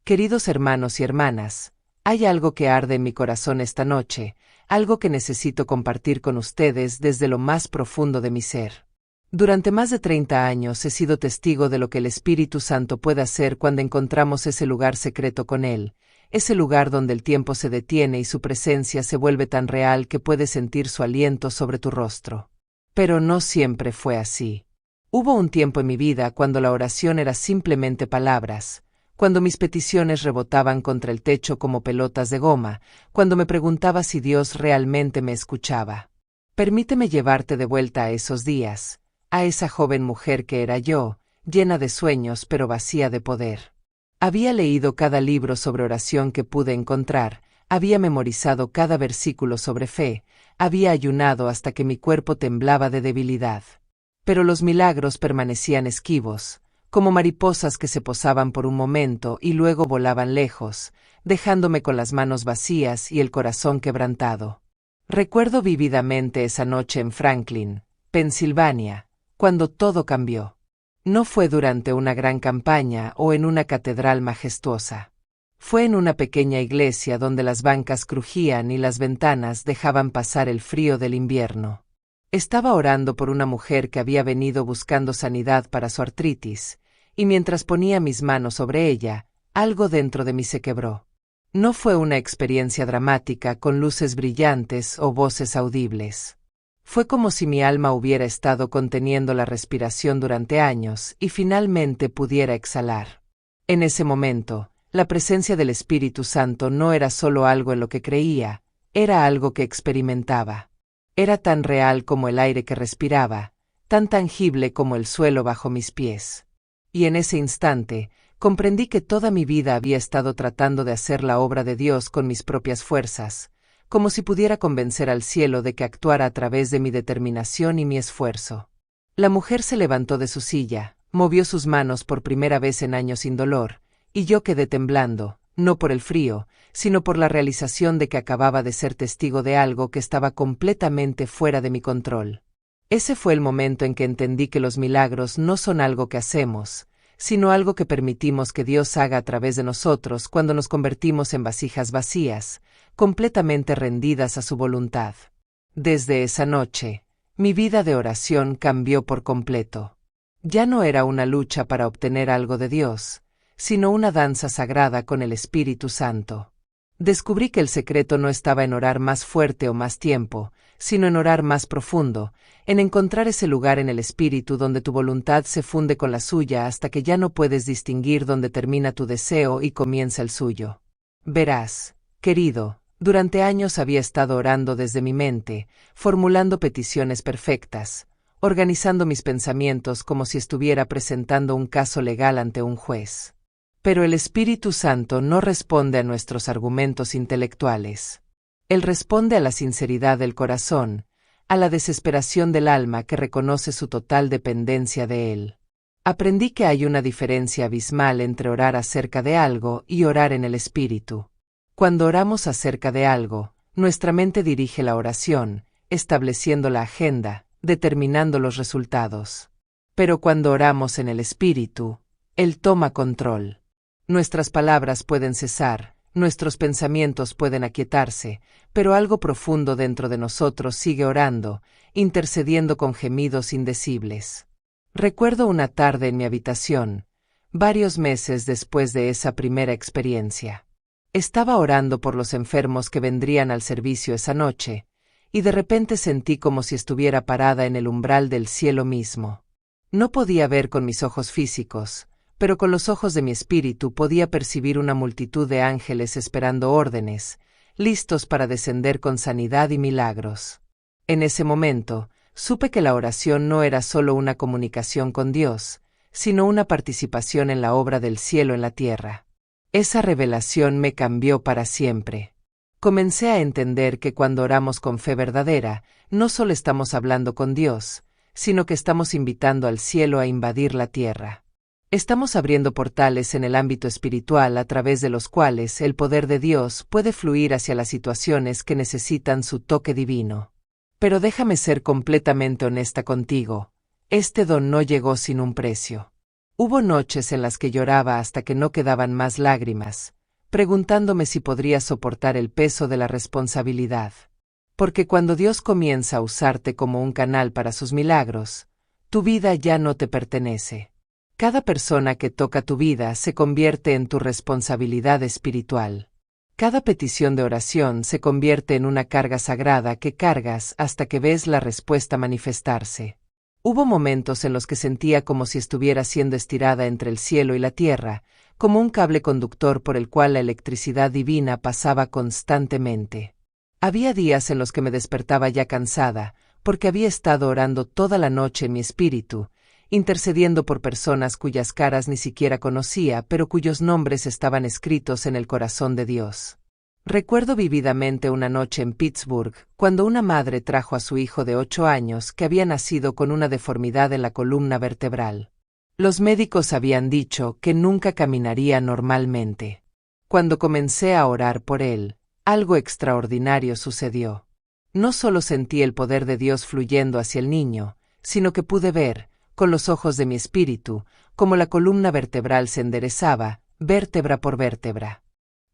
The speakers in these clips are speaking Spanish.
Queridos hermanos y hermanas, hay algo que arde en mi corazón esta noche, algo que necesito compartir con ustedes desde lo más profundo de mi ser. Durante más de 30 años he sido testigo de lo que el Espíritu Santo puede hacer cuando encontramos ese lugar secreto con Él, ese lugar donde el tiempo se detiene y su presencia se vuelve tan real que puedes sentir su aliento sobre tu rostro. Pero no siempre fue así. Hubo un tiempo en mi vida cuando la oración era simplemente palabras, cuando mis peticiones rebotaban contra el techo como pelotas de goma, cuando me preguntaba si Dios realmente me escuchaba. Permíteme llevarte de vuelta a esos días, a esa joven mujer que era yo, llena de sueños pero vacía de poder. Había leído cada libro sobre oración que pude encontrar, había memorizado cada versículo sobre fe, había ayunado hasta que mi cuerpo temblaba de debilidad. Pero los milagros permanecían esquivos, como mariposas que se posaban por un momento y luego volaban lejos, dejándome con las manos vacías y el corazón quebrantado. Recuerdo vívidamente esa noche en Franklin, Pensilvania, cuando todo cambió. No fue durante una gran campaña o en una catedral majestuosa. Fue en una pequeña iglesia donde las bancas crujían y las ventanas dejaban pasar el frío del invierno. Estaba orando por una mujer que había venido buscando sanidad para su artritis, y mientras ponía mis manos sobre ella, algo dentro de mí se quebró. No fue una experiencia dramática con luces brillantes o voces audibles. Fue como si mi alma hubiera estado conteniendo la respiración durante años y finalmente pudiera exhalar. En ese momento, la presencia del Espíritu Santo no era solo algo en lo que creía, era algo que experimentaba. Era tan real como el aire que respiraba, tan tangible como el suelo bajo mis pies. Y en ese instante, comprendí que toda mi vida había estado tratando de hacer la obra de Dios con mis propias fuerzas, como si pudiera convencer al cielo de que actuara a través de mi determinación y mi esfuerzo. La mujer se levantó de su silla, movió sus manos por primera vez en años sin dolor, y yo quedé temblando, no por el frío, sino por la realización de que acababa de ser testigo de algo que estaba completamente fuera de mi control. Ese fue el momento en que entendí que los milagros no son algo que hacemos, sino algo que permitimos que Dios haga a través de nosotros cuando nos convertimos en vasijas vacías, completamente rendidas a su voluntad. Desde esa noche, mi vida de oración cambió por completo. Ya no era una lucha para obtener algo de Dios, sino una danza sagrada con el Espíritu Santo. Descubrí que el secreto no estaba en orar más fuerte o más tiempo, sino en orar más profundo, en encontrar ese lugar en el Espíritu donde tu voluntad se funde con la suya hasta que ya no puedes distinguir dónde termina tu deseo y comienza el suyo. Verás, querido, durante años había estado orando desde mi mente, formulando peticiones perfectas, organizando mis pensamientos como si estuviera presentando un caso legal ante un juez. Pero el Espíritu Santo no responde a nuestros argumentos intelectuales. Él responde a la sinceridad del corazón, a la desesperación del alma que reconoce su total dependencia de Él. Aprendí que hay una diferencia abismal entre orar acerca de algo y orar en el Espíritu. Cuando oramos acerca de algo, nuestra mente dirige la oración, estableciendo la agenda, determinando los resultados. Pero cuando oramos en el Espíritu, Él toma control. Nuestras palabras pueden cesar, nuestros pensamientos pueden aquietarse, pero algo profundo dentro de nosotros sigue orando, intercediendo con gemidos indecibles. Recuerdo una tarde en mi habitación, varios meses después de esa primera experiencia. Estaba orando por los enfermos que vendrían al servicio esa noche, y de repente sentí como si estuviera parada en el umbral del cielo mismo. No podía ver con mis ojos físicos, pero con los ojos de mi espíritu podía percibir una multitud de ángeles esperando órdenes, listos para descender con sanidad y milagros. En ese momento, supe que la oración no era solo una comunicación con Dios, sino una participación en la obra del cielo en la tierra. Esa revelación me cambió para siempre. Comencé a entender que cuando oramos con fe verdadera, no solo estamos hablando con Dios, sino que estamos invitando al cielo a invadir la tierra. Estamos abriendo portales en el ámbito espiritual a través de los cuales el poder de Dios puede fluir hacia las situaciones que necesitan su toque divino. Pero déjame ser completamente honesta contigo, este don no llegó sin un precio. Hubo noches en las que lloraba hasta que no quedaban más lágrimas, preguntándome si podría soportar el peso de la responsabilidad. Porque cuando Dios comienza a usarte como un canal para sus milagros, tu vida ya no te pertenece. Cada persona que toca tu vida se convierte en tu responsabilidad espiritual. Cada petición de oración se convierte en una carga sagrada que cargas hasta que ves la respuesta manifestarse. Hubo momentos en los que sentía como si estuviera siendo estirada entre el cielo y la tierra, como un cable conductor por el cual la electricidad divina pasaba constantemente. Había días en los que me despertaba ya cansada, porque había estado orando toda la noche en mi espíritu, intercediendo por personas cuyas caras ni siquiera conocía, pero cuyos nombres estaban escritos en el corazón de Dios. Recuerdo vívidamente una noche en Pittsburgh, cuando una madre trajo a su hijo de 8 años que había nacido con una deformidad en la columna vertebral. Los médicos habían dicho que nunca caminaría normalmente. Cuando comencé a orar por él, algo extraordinario sucedió. No solo sentí el poder de Dios fluyendo hacia el niño, sino que pude ver, con los ojos de mi espíritu, cómo la columna vertebral se enderezaba, vértebra por vértebra.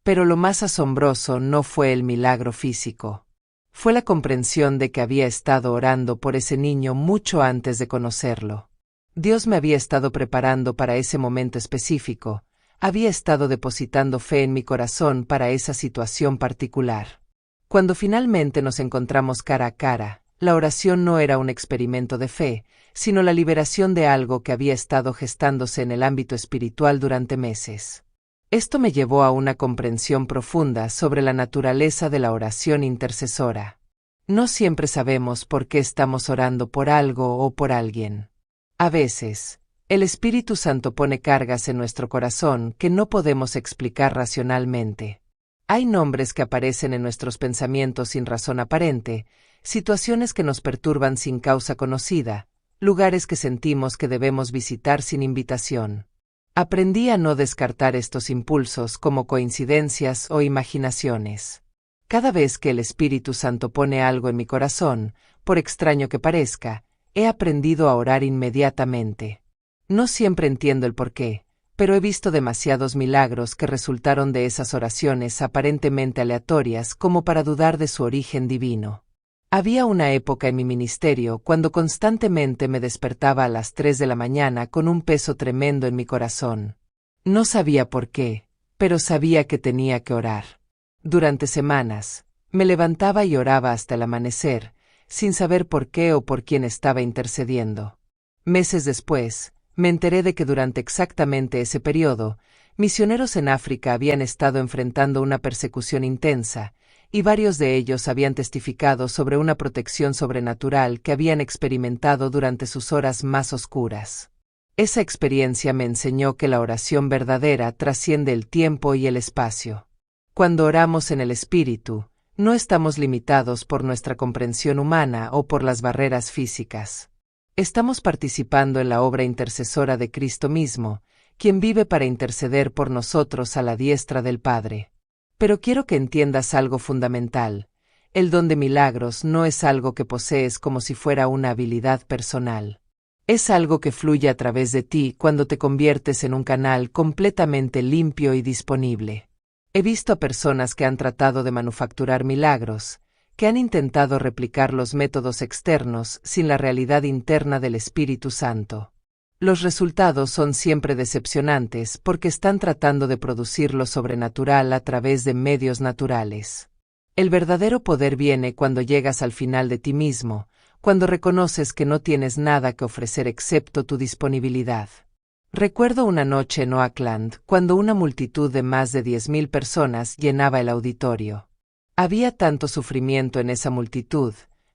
Pero lo más asombroso no fue el milagro físico. Fue la comprensión de que había estado orando por ese niño mucho antes de conocerlo. Dios me había estado preparando para ese momento específico, había estado depositando fe en mi corazón para esa situación particular. Cuando finalmente nos encontramos cara a cara, la oración no era un experimento de fe, sino la liberación de algo que había estado gestándose en el ámbito espiritual durante meses. Esto me llevó a una comprensión profunda sobre la naturaleza de la oración intercesora. No siempre sabemos por qué estamos orando por algo o por alguien. A veces, el Espíritu Santo pone cargas en nuestro corazón que no podemos explicar racionalmente. Hay nombres que aparecen en nuestros pensamientos sin razón aparente, situaciones que nos perturban sin causa conocida, lugares que sentimos que debemos visitar sin invitación. Aprendí a no descartar estos impulsos como coincidencias o imaginaciones. Cada vez que el Espíritu Santo pone algo en mi corazón, por extraño que parezca, he aprendido a orar inmediatamente. No siempre entiendo el porqué, pero he visto demasiados milagros que resultaron de esas oraciones aparentemente aleatorias como para dudar de su origen divino. Había una época en mi ministerio cuando constantemente me despertaba a las 3 de la mañana con un peso tremendo en mi corazón. No sabía por qué, pero sabía que tenía que orar. Durante semanas, me levantaba y oraba hasta el amanecer, sin saber por qué o por quién estaba intercediendo. Meses después, me enteré de que durante exactamente ese periodo, misioneros en África habían estado enfrentando una persecución intensa, y varios de ellos habían testificado sobre una protección sobrenatural que habían experimentado durante sus horas más oscuras. Esa experiencia me enseñó que la oración verdadera trasciende el tiempo y el espacio. Cuando oramos en el Espíritu, no estamos limitados por nuestra comprensión humana o por las barreras físicas. Estamos participando en la obra intercesora de Cristo mismo, quien vive para interceder por nosotros a la diestra del Padre. Pero quiero que entiendas algo fundamental. El don de milagros no es algo que posees como si fuera una habilidad personal. Es algo que fluye a través de ti cuando te conviertes en un canal completamente limpio y disponible. He visto a personas que han tratado de manufacturar milagros, que han intentado replicar los métodos externos sin la realidad interna del Espíritu Santo. Los resultados son siempre decepcionantes porque están tratando de producir lo sobrenatural a través de medios naturales. El verdadero poder viene cuando llegas al final de ti mismo, cuando reconoces que no tienes nada que ofrecer excepto tu disponibilidad. Recuerdo una noche en Oakland, cuando una multitud de más de 10,000 personas llenaba el auditorio. Había tanto sufrimiento en esa multitud,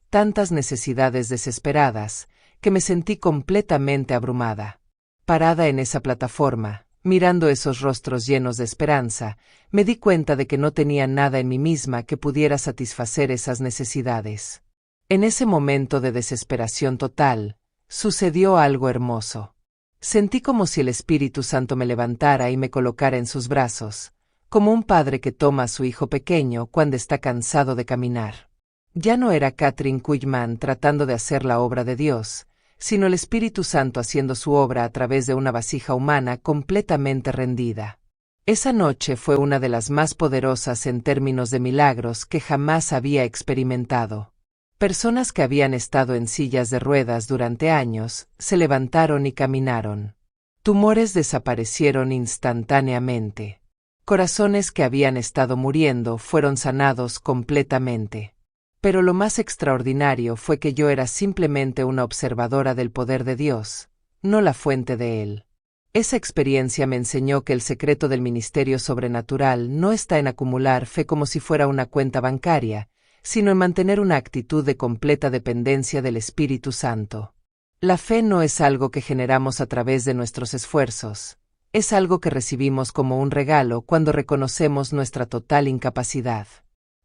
tantas necesidades desesperadas, que me sentí completamente abrumada. Parada en esa plataforma, mirando esos rostros llenos de esperanza, me di cuenta de que no tenía nada en mí misma que pudiera satisfacer esas necesidades. En ese momento de desesperación total, sucedió algo hermoso. Sentí como si el Espíritu Santo me levantara y me colocara en sus brazos, como un padre que toma a su hijo pequeño cuando está cansado de caminar. Ya no era Kathryn Kuhlman tratando de hacer la obra de Dios, sino el Espíritu Santo haciendo su obra a través de una vasija humana completamente rendida. Esa noche fue una de las más poderosas en términos de milagros que jamás había experimentado. Personas que habían estado en sillas de ruedas durante años, se levantaron y caminaron. Tumores desaparecieron instantáneamente. Corazones que habían estado muriendo fueron sanados completamente. Pero lo más extraordinario fue que yo era simplemente una observadora del poder de Dios, no la fuente de él. Esa experiencia me enseñó que el secreto del ministerio sobrenatural no está en acumular fe como si fuera una cuenta bancaria, sino en mantener una actitud de completa dependencia del Espíritu Santo. La fe no es algo que generamos a través de nuestros esfuerzos, es algo que recibimos como un regalo cuando reconocemos nuestra total incapacidad.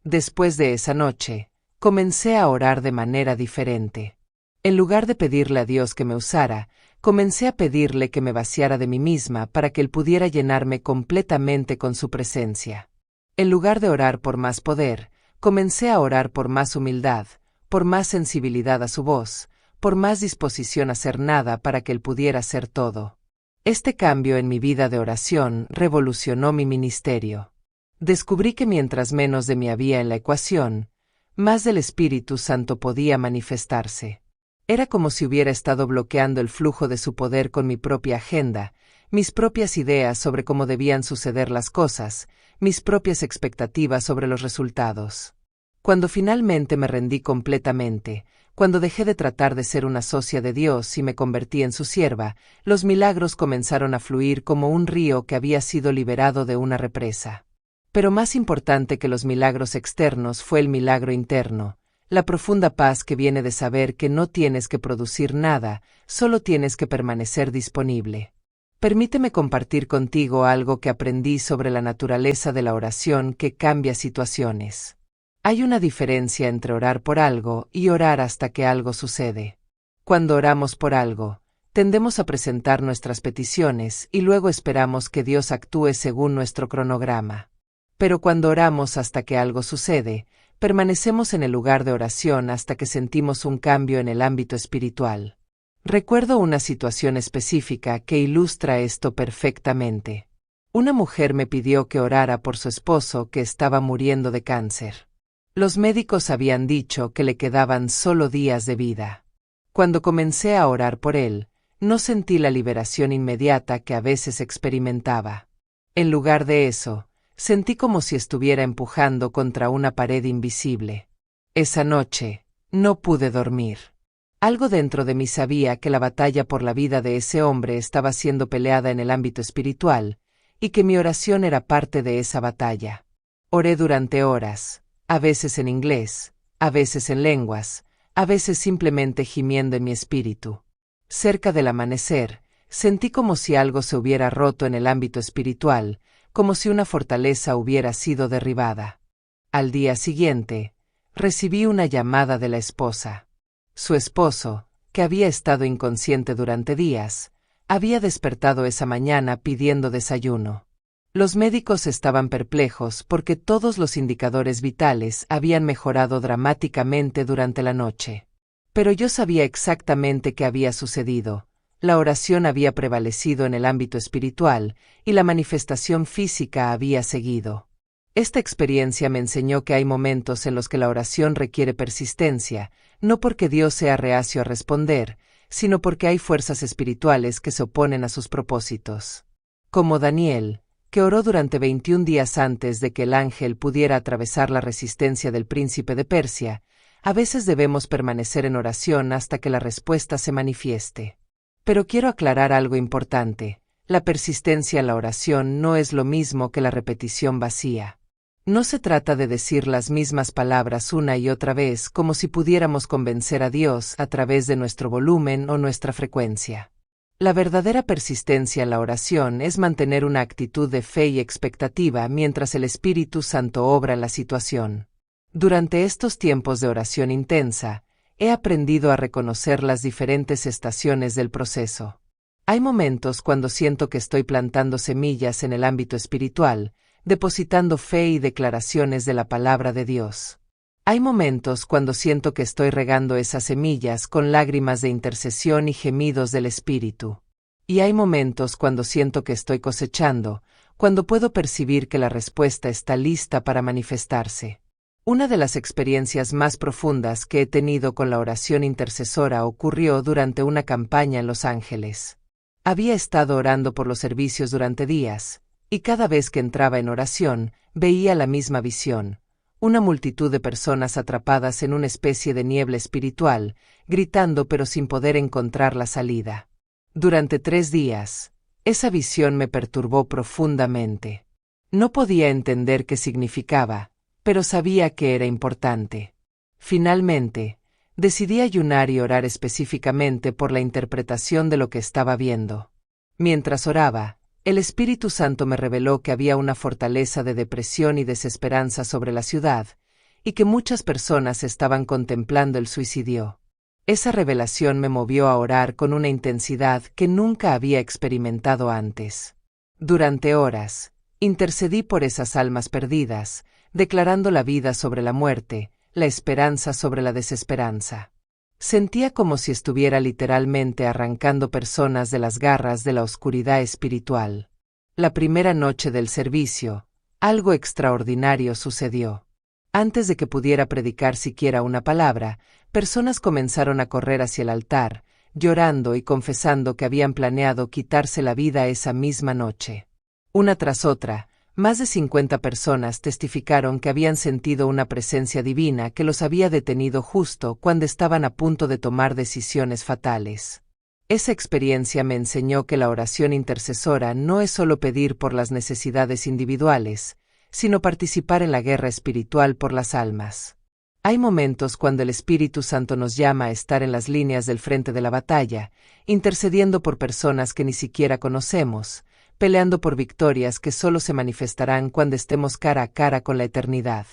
Después de esa noche, comencé a orar de manera diferente. En lugar de pedirle a Dios que me usara, comencé a pedirle que me vaciara de mí misma para que Él pudiera llenarme completamente con su presencia. En lugar de orar por más poder, comencé a orar por más humildad, por más sensibilidad a su voz, por más disposición a hacer nada para que Él pudiera hacer todo. Este cambio en mi vida de oración revolucionó mi ministerio. Descubrí que mientras menos de mí había en la ecuación, más del Espíritu Santo podía manifestarse. Era como si hubiera estado bloqueando el flujo de su poder con mi propia agenda, mis propias ideas sobre cómo debían suceder las cosas, mis propias expectativas sobre los resultados. Cuando finalmente me rendí completamente, cuando dejé de tratar de ser una socia de Dios y me convertí en su sierva, los milagros comenzaron a fluir como un río que había sido liberado de una represa. Pero más importante que los milagros externos fue el milagro interno, la profunda paz que viene de saber que no tienes que producir nada, solo tienes que permanecer disponible. Permíteme compartir contigo algo que aprendí sobre la naturaleza de la oración que cambia situaciones. Hay una diferencia entre orar por algo y orar hasta que algo sucede. Cuando oramos por algo, tendemos a presentar nuestras peticiones y luego esperamos que Dios actúe según nuestro cronograma. Pero cuando oramos hasta que algo sucede, permanecemos en el lugar de oración hasta que sentimos un cambio en el ámbito espiritual. Recuerdo una situación específica que ilustra esto perfectamente. Una mujer me pidió que orara por su esposo que estaba muriendo de cáncer. Los médicos habían dicho que le quedaban solo días de vida. Cuando comencé a orar por él, no sentí la liberación inmediata que a veces experimentaba. En lugar de eso, sentí como si estuviera empujando contra una pared invisible. Esa noche, no pude dormir. Algo dentro de mí sabía que la batalla por la vida de ese hombre estaba siendo peleada en el ámbito espiritual, y que mi oración era parte de esa batalla. Oré durante horas, a veces en inglés, a veces en lenguas, a veces simplemente gimiendo en mi espíritu. Cerca del amanecer, sentí como si algo se hubiera roto en el ámbito espiritual, como si una fortaleza hubiera sido derribada. Al día siguiente, recibí una llamada de la esposa. Su esposo, que había estado inconsciente durante días, había despertado esa mañana pidiendo desayuno. Los médicos estaban perplejos porque todos los indicadores vitales habían mejorado dramáticamente durante la noche. Pero yo sabía exactamente qué había sucedido. La oración había prevalecido en el ámbito espiritual y la manifestación física había seguido. Esta experiencia me enseñó que hay momentos en los que la oración requiere persistencia, no porque Dios sea reacio a responder, sino porque hay fuerzas espirituales que se oponen a sus propósitos. Como Daniel, que oró durante 21 días antes de que el ángel pudiera atravesar la resistencia del príncipe de Persia, a veces debemos permanecer en oración hasta que la respuesta se manifieste. Pero quiero aclarar algo importante. La persistencia en la oración no es lo mismo que la repetición vacía. No se trata de decir las mismas palabras una y otra vez como si pudiéramos convencer a Dios a través de nuestro volumen o nuestra frecuencia. La verdadera persistencia en la oración es mantener una actitud de fe y expectativa mientras el Espíritu Santo obra en la situación. Durante estos tiempos de oración intensa, he aprendido a reconocer las diferentes estaciones del proceso. Hay momentos cuando siento que estoy plantando semillas en el ámbito espiritual, depositando fe y declaraciones de la palabra de Dios. Hay momentos cuando siento que estoy regando esas semillas con lágrimas de intercesión y gemidos del espíritu. Y hay momentos cuando siento que estoy cosechando, cuando puedo percibir que la respuesta está lista para manifestarse. Una de las experiencias más profundas que he tenido con la oración intercesora ocurrió durante una campaña en Los Ángeles. Había estado orando por los servicios durante días, y cada vez que entraba en oración, veía la misma visión. Una multitud de personas atrapadas en una especie de niebla espiritual, gritando pero sin poder encontrar la salida. Durante 3 días, esa visión me perturbó profundamente. No podía entender qué significaba, pero sabía que era importante. Finalmente, decidí ayunar y orar específicamente por la interpretación de lo que estaba viendo. Mientras oraba, el Espíritu Santo me reveló que había una fortaleza de depresión y desesperanza sobre la ciudad, y que muchas personas estaban contemplando el suicidio. Esa revelación me movió a orar con una intensidad que nunca había experimentado antes. Durante horas, intercedí por esas almas perdidas, declarando la vida sobre la muerte, la esperanza sobre la desesperanza. Sentía como si estuviera literalmente arrancando personas de las garras de la oscuridad espiritual. La primera noche del servicio, algo extraordinario sucedió. Antes de que pudiera predicar siquiera una palabra, personas comenzaron a correr hacia el altar, llorando y confesando que habían planeado quitarse la vida esa misma noche. Una tras otra, más de 50 personas testificaron que habían sentido una presencia divina que los había detenido justo cuando estaban a punto de tomar decisiones fatales. Esa experiencia me enseñó que la oración intercesora no es solo pedir por las necesidades individuales, sino participar en la guerra espiritual por las almas. Hay momentos cuando el Espíritu Santo nos llama a estar en las líneas del frente de la batalla, intercediendo por personas que ni siquiera conocemos, peleando por victorias que solo se manifestarán cuando estemos cara a cara con la eternidad.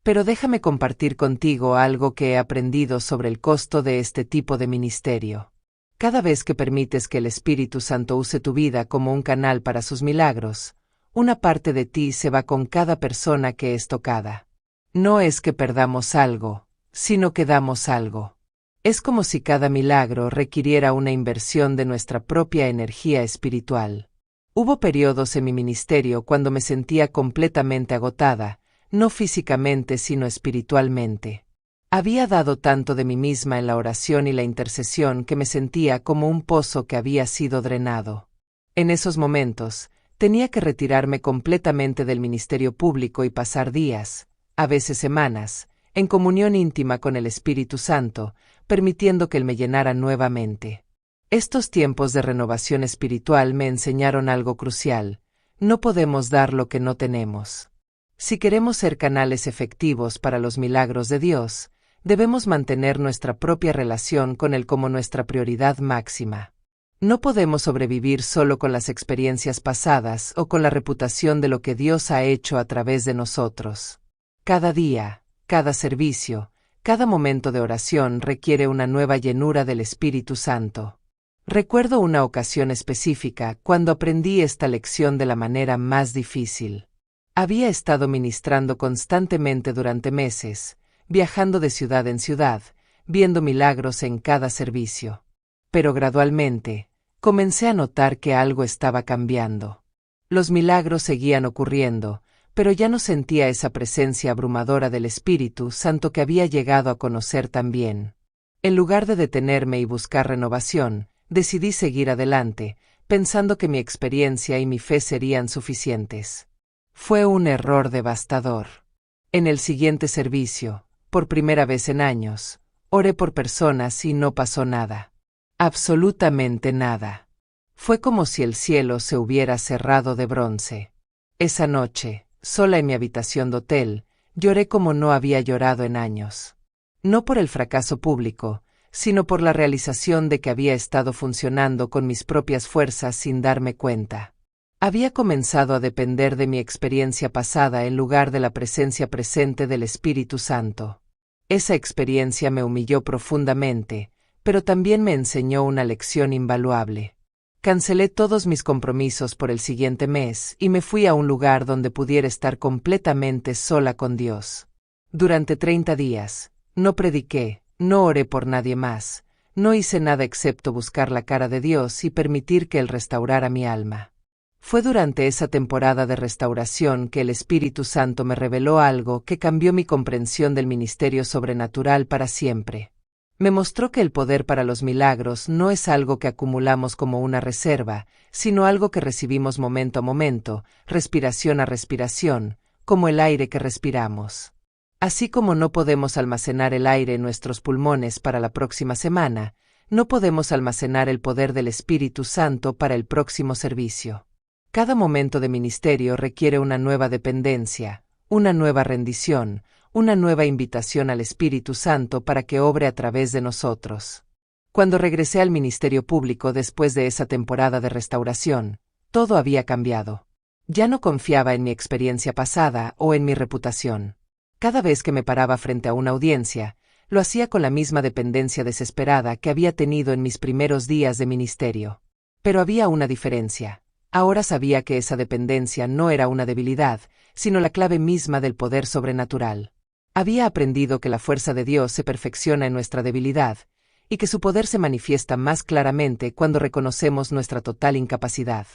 Pero déjame compartir contigo algo que he aprendido sobre el costo de este tipo de ministerio. Cada vez que permites que el Espíritu Santo use tu vida como un canal para sus milagros, una parte de ti se va con cada persona que es tocada. No es que perdamos algo, sino que damos algo. Es como si cada milagro requiriera una inversión de nuestra propia energía espiritual. Hubo periodos en mi ministerio cuando me sentía completamente agotada, no físicamente sino espiritualmente. Había dado tanto de mí misma en la oración y la intercesión que me sentía como un pozo que había sido drenado. En esos momentos, tenía que retirarme completamente del ministerio público y pasar días, a veces semanas, en comunión íntima con el Espíritu Santo, permitiendo que Él me llenara nuevamente. Estos tiempos de renovación espiritual me enseñaron algo crucial: no podemos dar lo que no tenemos. Si queremos ser canales efectivos para los milagros de Dios, debemos mantener nuestra propia relación con Él como nuestra prioridad máxima. No podemos sobrevivir solo con las experiencias pasadas o con la reputación de lo que Dios ha hecho a través de nosotros. Cada día, cada servicio, cada momento de oración requiere una nueva llenura del Espíritu Santo. Recuerdo una ocasión específica cuando aprendí esta lección de la manera más difícil. Había estado ministrando constantemente durante meses, viajando de ciudad en ciudad, viendo milagros en cada servicio. Pero gradualmente, comencé a notar que algo estaba cambiando. Los milagros seguían ocurriendo, pero ya no sentía esa presencia abrumadora del Espíritu Santo que había llegado a conocer tan bien. En lugar de detenerme y buscar renovación, decidí seguir adelante, pensando que mi experiencia y mi fe serían suficientes. Fue un error devastador. En el siguiente servicio, por primera vez en años, oré por personas y no pasó nada. Absolutamente nada. Fue como si el cielo se hubiera cerrado de bronce. Esa noche, sola en mi habitación de hotel, lloré como no había llorado en años. No por el fracaso público, sino por la realización de que había estado funcionando con mis propias fuerzas sin darme cuenta. Había comenzado a depender de mi experiencia pasada en lugar de la presencia presente del Espíritu Santo. Esa experiencia me humilló profundamente, pero también me enseñó una lección invaluable. Cancelé todos mis compromisos por el siguiente mes y me fui a un lugar donde pudiera estar completamente sola con Dios. Durante 30 días, no prediqué, no oré por nadie más, no hice nada excepto buscar la cara de Dios y permitir que Él restaurara mi alma. Fue durante esa temporada de restauración que el Espíritu Santo me reveló algo que cambió mi comprensión del ministerio sobrenatural para siempre. Me mostró que el poder para los milagros no es algo que acumulamos como una reserva, sino algo que recibimos momento a momento, respiración a respiración, como el aire que respiramos. Así como no podemos almacenar el aire en nuestros pulmones para la próxima semana, no podemos almacenar el poder del Espíritu Santo para el próximo servicio. Cada momento de ministerio requiere una nueva dependencia, una nueva rendición, una nueva invitación al Espíritu Santo para que obre a través de nosotros. Cuando regresé al ministerio público después de esa temporada de restauración, todo había cambiado. Ya no confiaba en mi experiencia pasada o en mi reputación. Cada vez que me paraba frente a una audiencia, lo hacía con la misma dependencia desesperada que había tenido en mis primeros días de ministerio. Pero había una diferencia. Ahora sabía que esa dependencia no era una debilidad, sino la clave misma del poder sobrenatural. Había aprendido que la fuerza de Dios se perfecciona en nuestra debilidad, y que su poder se manifiesta más claramente cuando reconocemos nuestra total incapacidad.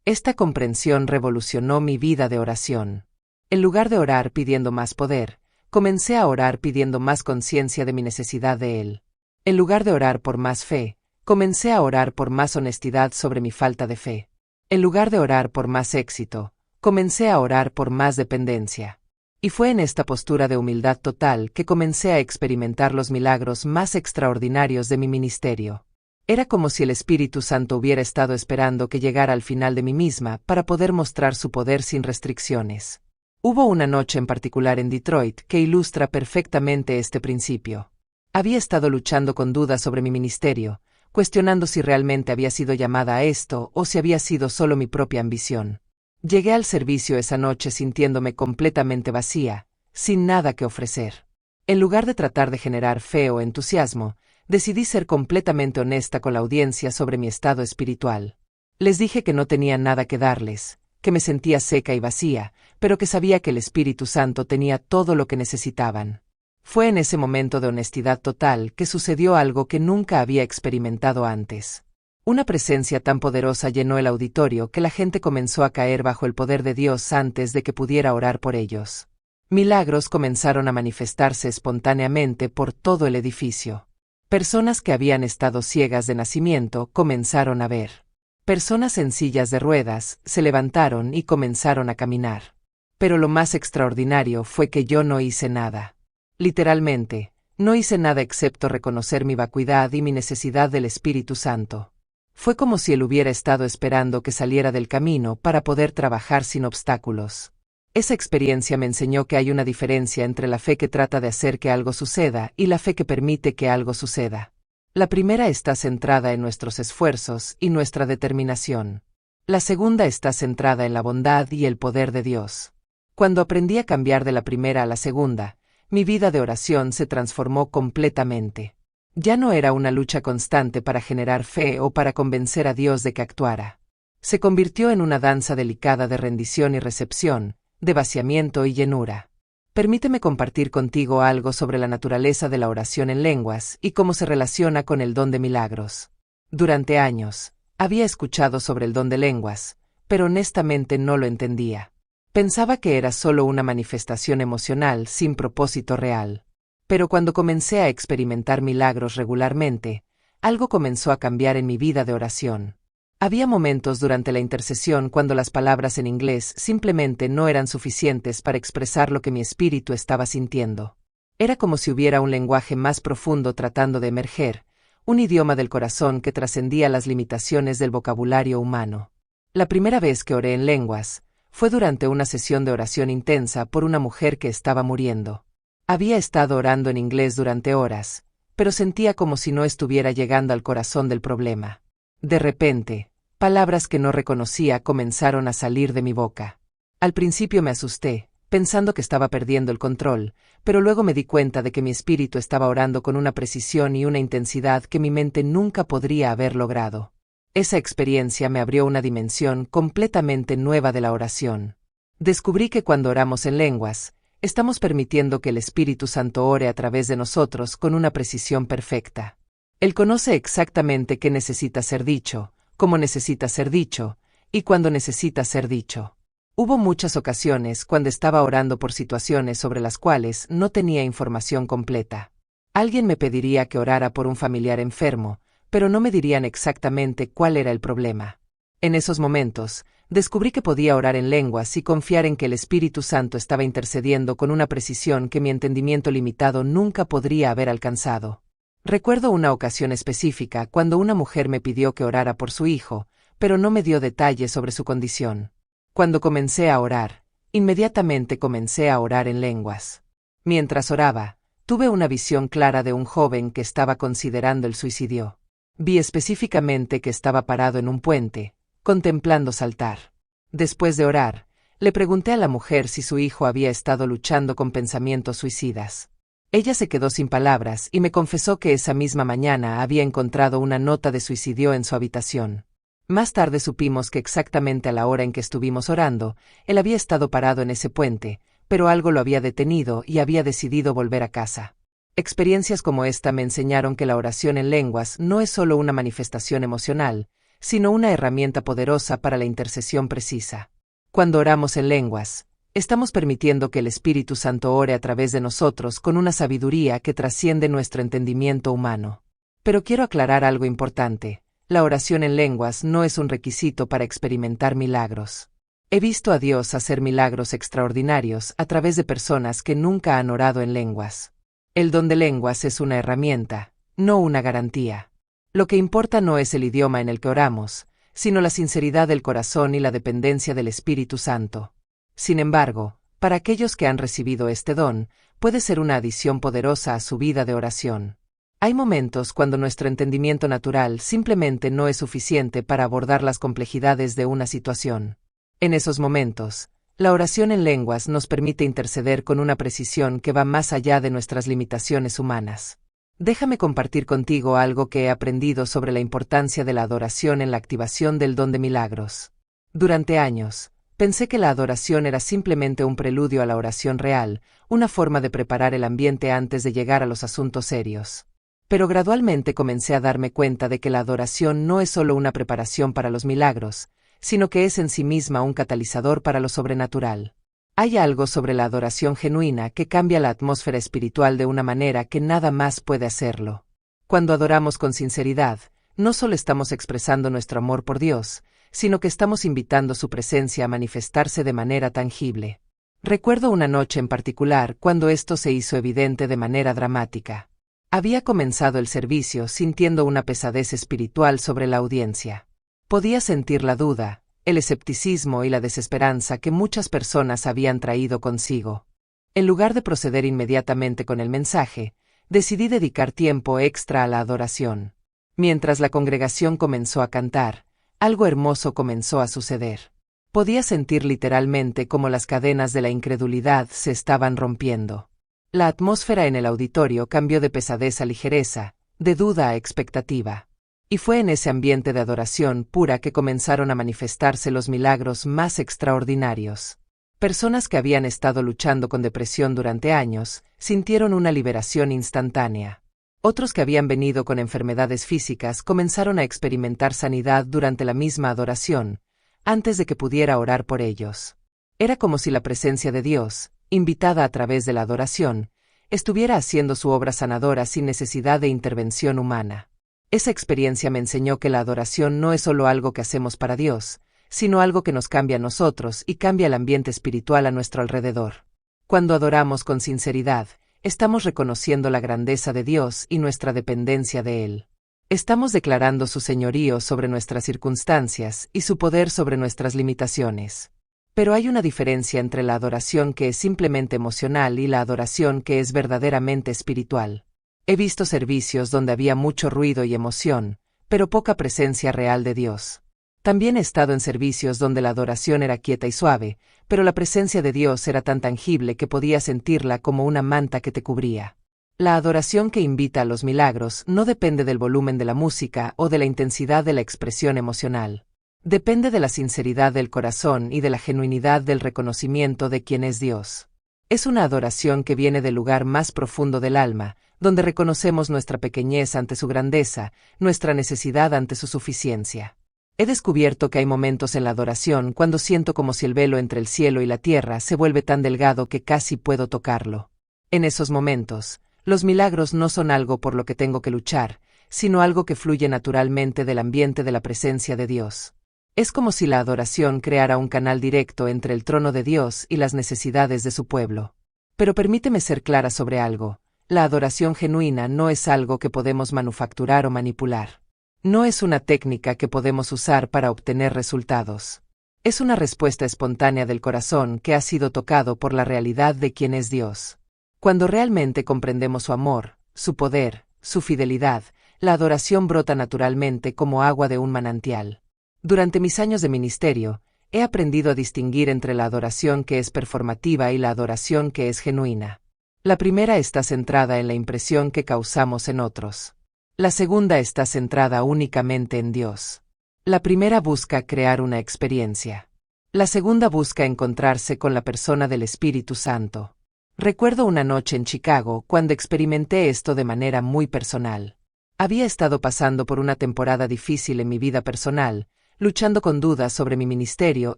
Esta comprensión revolucionó mi vida de oración. En lugar de orar pidiendo más poder, comencé a orar pidiendo más conciencia de mi necesidad de Él. En lugar de orar por más fe, comencé a orar por más honestidad sobre mi falta de fe. En lugar de orar por más éxito, comencé a orar por más dependencia. Y fue en esta postura de humildad total que comencé a experimentar los milagros más extraordinarios de mi ministerio. Era como si el Espíritu Santo hubiera estado esperando que llegara al final de mí misma para poder mostrar su poder sin restricciones. Hubo una noche en particular en Detroit que ilustra perfectamente este principio. Había estado luchando con dudas sobre mi ministerio, cuestionando si realmente había sido llamada a esto o si había sido solo mi propia ambición. Llegué al servicio esa noche sintiéndome completamente vacía, sin nada que ofrecer. En lugar de tratar de generar fe o entusiasmo, decidí ser completamente honesta con la audiencia sobre mi estado espiritual. Les dije que no tenía nada que darles, que me sentía seca y vacía, pero que sabía que el Espíritu Santo tenía todo lo que necesitaban. Fue en ese momento de honestidad total que sucedió algo que nunca había experimentado antes. Una presencia tan poderosa llenó el auditorio que la gente comenzó a caer bajo el poder de Dios antes de que pudiera orar por ellos. Milagros comenzaron a manifestarse espontáneamente por todo el edificio. Personas que habían estado ciegas de nacimiento comenzaron a ver. Personas en sillas de ruedas se levantaron y comenzaron a caminar. Pero lo más extraordinario fue que yo no hice nada. Literalmente, no hice nada excepto reconocer mi vacuidad y mi necesidad del Espíritu Santo. Fue como si Él hubiera estado esperando que saliera del camino para poder trabajar sin obstáculos. Esa experiencia me enseñó que hay una diferencia entre la fe que trata de hacer que algo suceda y la fe que permite que algo suceda. La primera está centrada en nuestros esfuerzos y nuestra determinación. La segunda está centrada en la bondad y el poder de Dios. Cuando aprendí a cambiar de la primera a la segunda, mi vida de oración se transformó completamente. Ya no era una lucha constante para generar fe o para convencer a Dios de que actuara. Se convirtió en una danza delicada de rendición y recepción, de vaciamiento y llenura. Permíteme compartir contigo algo sobre la naturaleza de la oración en lenguas y cómo se relaciona con el don de milagros. Durante años, había escuchado sobre el don de lenguas, pero honestamente no lo entendía. Pensaba que era solo una manifestación emocional sin propósito real. Pero cuando comencé a experimentar milagros regularmente, algo comenzó a cambiar en mi vida de oración. Había momentos durante la intercesión cuando las palabras en inglés simplemente no eran suficientes para expresar lo que mi espíritu estaba sintiendo. Era como si hubiera un lenguaje más profundo tratando de emerger, un idioma del corazón que trascendía las limitaciones del vocabulario humano. La primera vez que oré en lenguas fue durante una sesión de oración intensa por una mujer que estaba muriendo. Había estado orando en inglés durante horas, pero sentía como si no estuviera llegando al corazón del problema. De repente, palabras que no reconocía comenzaron a salir de mi boca. Al principio me asusté, pensando que estaba perdiendo el control, pero luego me di cuenta de que mi espíritu estaba orando con una precisión y una intensidad que mi mente nunca podría haber logrado. Esa experiencia me abrió una dimensión completamente nueva de la oración. Descubrí que cuando oramos en lenguas, Estamos permitiendo que el Espíritu Santo ore a través de nosotros con una precisión perfecta. Él conoce exactamente qué necesita ser dicho, cómo necesita ser dicho, y cuándo necesita ser dicho. Hubo muchas ocasiones cuando estaba orando por situaciones sobre las cuales no tenía información completa. Alguien me pediría que orara por un familiar enfermo, pero no me dirían exactamente cuál era el problema. En esos momentos, descubrí que podía orar en lenguas y confiar en que el Espíritu Santo estaba intercediendo con una precisión que mi entendimiento limitado nunca podría haber alcanzado. Recuerdo una ocasión específica cuando una mujer me pidió que orara por su hijo, pero no me dio detalles sobre su condición. Cuando comencé a orar, inmediatamente comencé a orar en lenguas. Mientras oraba, tuve una visión clara de un joven que estaba considerando el suicidio. Vi específicamente que estaba parado en un puente, contemplando saltar. Después de orar, le pregunté a la mujer si su hijo había estado luchando con pensamientos suicidas. Ella se quedó sin palabras y me confesó que esa misma mañana había encontrado una nota de suicidio en su habitación. Más tarde supimos que exactamente a la hora en que estuvimos orando, él había estado parado en ese puente, pero algo lo había detenido y había decidido volver a casa. Experiencias como esta me enseñaron que la oración en lenguas no es solo una manifestación emocional, sino una herramienta poderosa para la intercesión precisa. Cuando oramos en lenguas, estamos permitiendo que el Espíritu Santo ore a través de nosotros con una sabiduría que trasciende nuestro entendimiento humano. Pero quiero aclarar algo importante: la oración en lenguas no es un requisito para experimentar milagros. He visto a Dios hacer milagros extraordinarios a través de personas que nunca han orado en lenguas. El don de lenguas es una herramienta, no una garantía. Lo que importa no es el idioma en el que oramos, sino la sinceridad del corazón y la dependencia del Espíritu Santo. Sin embargo, para aquellos que han recibido este don, puede ser una adición poderosa a su vida de oración. Hay momentos cuando nuestro entendimiento natural simplemente no es suficiente para abordar las complejidades de una situación. En esos momentos, la oración en lenguas nos permite interceder con una precisión que va más allá de nuestras limitaciones humanas. Déjame compartir contigo algo que he aprendido sobre la importancia de la adoración en la activación del don de milagros. Durante años, pensé que la adoración era simplemente un preludio a la oración real, una forma de preparar el ambiente antes de llegar a los asuntos serios. Pero gradualmente comencé a darme cuenta de que la adoración no es solo una preparación para los milagros, sino que es en sí misma un catalizador para lo sobrenatural. Hay algo sobre la adoración genuina que cambia la atmósfera espiritual de una manera que nada más puede hacerlo. Cuando adoramos con sinceridad, no solo estamos expresando nuestro amor por Dios, sino que estamos invitando su presencia a manifestarse de manera tangible. Recuerdo una noche en particular cuando esto se hizo evidente de manera dramática. Había comenzado el servicio sintiendo una pesadez espiritual sobre la audiencia. Podía sentir la duda, el escepticismo y la desesperanza que muchas personas habían traído consigo. En lugar de proceder inmediatamente con el mensaje, decidí dedicar tiempo extra a la adoración. Mientras la congregación comenzó a cantar, algo hermoso comenzó a suceder. Podía sentir literalmente cómo las cadenas de la incredulidad se estaban rompiendo. La atmósfera en el auditorio cambió de pesadez a ligereza, de duda a expectativa. Y fue en ese ambiente de adoración pura que comenzaron a manifestarse los milagros más extraordinarios. Personas que habían estado luchando con depresión durante años, sintieron una liberación instantánea. Otros que habían venido con enfermedades físicas comenzaron a experimentar sanidad durante la misma adoración, antes de que pudiera orar por ellos. Era como si la presencia de Dios, invitada a través de la adoración, estuviera haciendo su obra sanadora sin necesidad de intervención humana. Esa experiencia me enseñó que la adoración no es solo algo que hacemos para Dios, sino algo que nos cambia a nosotros y cambia el ambiente espiritual a nuestro alrededor. Cuando adoramos con sinceridad, estamos reconociendo la grandeza de Dios y nuestra dependencia de Él. Estamos declarando su señorío sobre nuestras circunstancias y su poder sobre nuestras limitaciones. Pero hay una diferencia entre la adoración que es simplemente emocional y la adoración que es verdaderamente espiritual. He visto servicios donde había mucho ruido y emoción, pero poca presencia real de Dios. También he estado en servicios donde la adoración era quieta y suave, pero la presencia de Dios era tan tangible que podías sentirla como una manta que te cubría. La adoración que invita a los milagros no depende del volumen de la música o de la intensidad de la expresión emocional. Depende de la sinceridad del corazón y de la genuinidad del reconocimiento de quién es Dios. Es una adoración que viene del lugar más profundo del alma, donde reconocemos nuestra pequeñez ante su grandeza, nuestra necesidad ante su suficiencia. He descubierto que hay momentos en la adoración cuando siento como si el velo entre el cielo y la tierra se vuelve tan delgado que casi puedo tocarlo. En esos momentos, los milagros no son algo por lo que tengo que luchar, sino algo que fluye naturalmente del ambiente de la presencia de Dios. Es como si la adoración creara un canal directo entre el trono de Dios y las necesidades de su pueblo. Pero permíteme ser clara sobre algo: la adoración genuina no es algo que podemos manufacturar o manipular. No es una técnica que podemos usar para obtener resultados. Es una respuesta espontánea del corazón que ha sido tocado por la realidad de quién es Dios. Cuando realmente comprendemos su amor, su poder, su fidelidad, la adoración brota naturalmente como agua de un manantial. Durante mis años de ministerio, he aprendido a distinguir entre la adoración que es performativa y la adoración que es genuina. La primera está centrada en la impresión que causamos en otros. La segunda está centrada únicamente en Dios. La primera busca crear una experiencia. La segunda busca encontrarse con la persona del Espíritu Santo. Recuerdo una noche en Chicago cuando experimenté esto de manera muy personal. Había estado pasando por una temporada difícil en mi vida personal, luchando con dudas sobre mi ministerio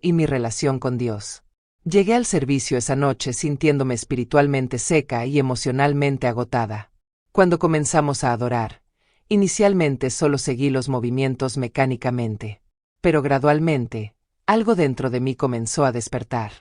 y mi relación con Dios. Llegué al servicio esa noche sintiéndome espiritualmente seca y emocionalmente agotada. Cuando comenzamos a adorar, inicialmente solo seguí los movimientos mecánicamente. Pero gradualmente, algo dentro de mí comenzó a despertar.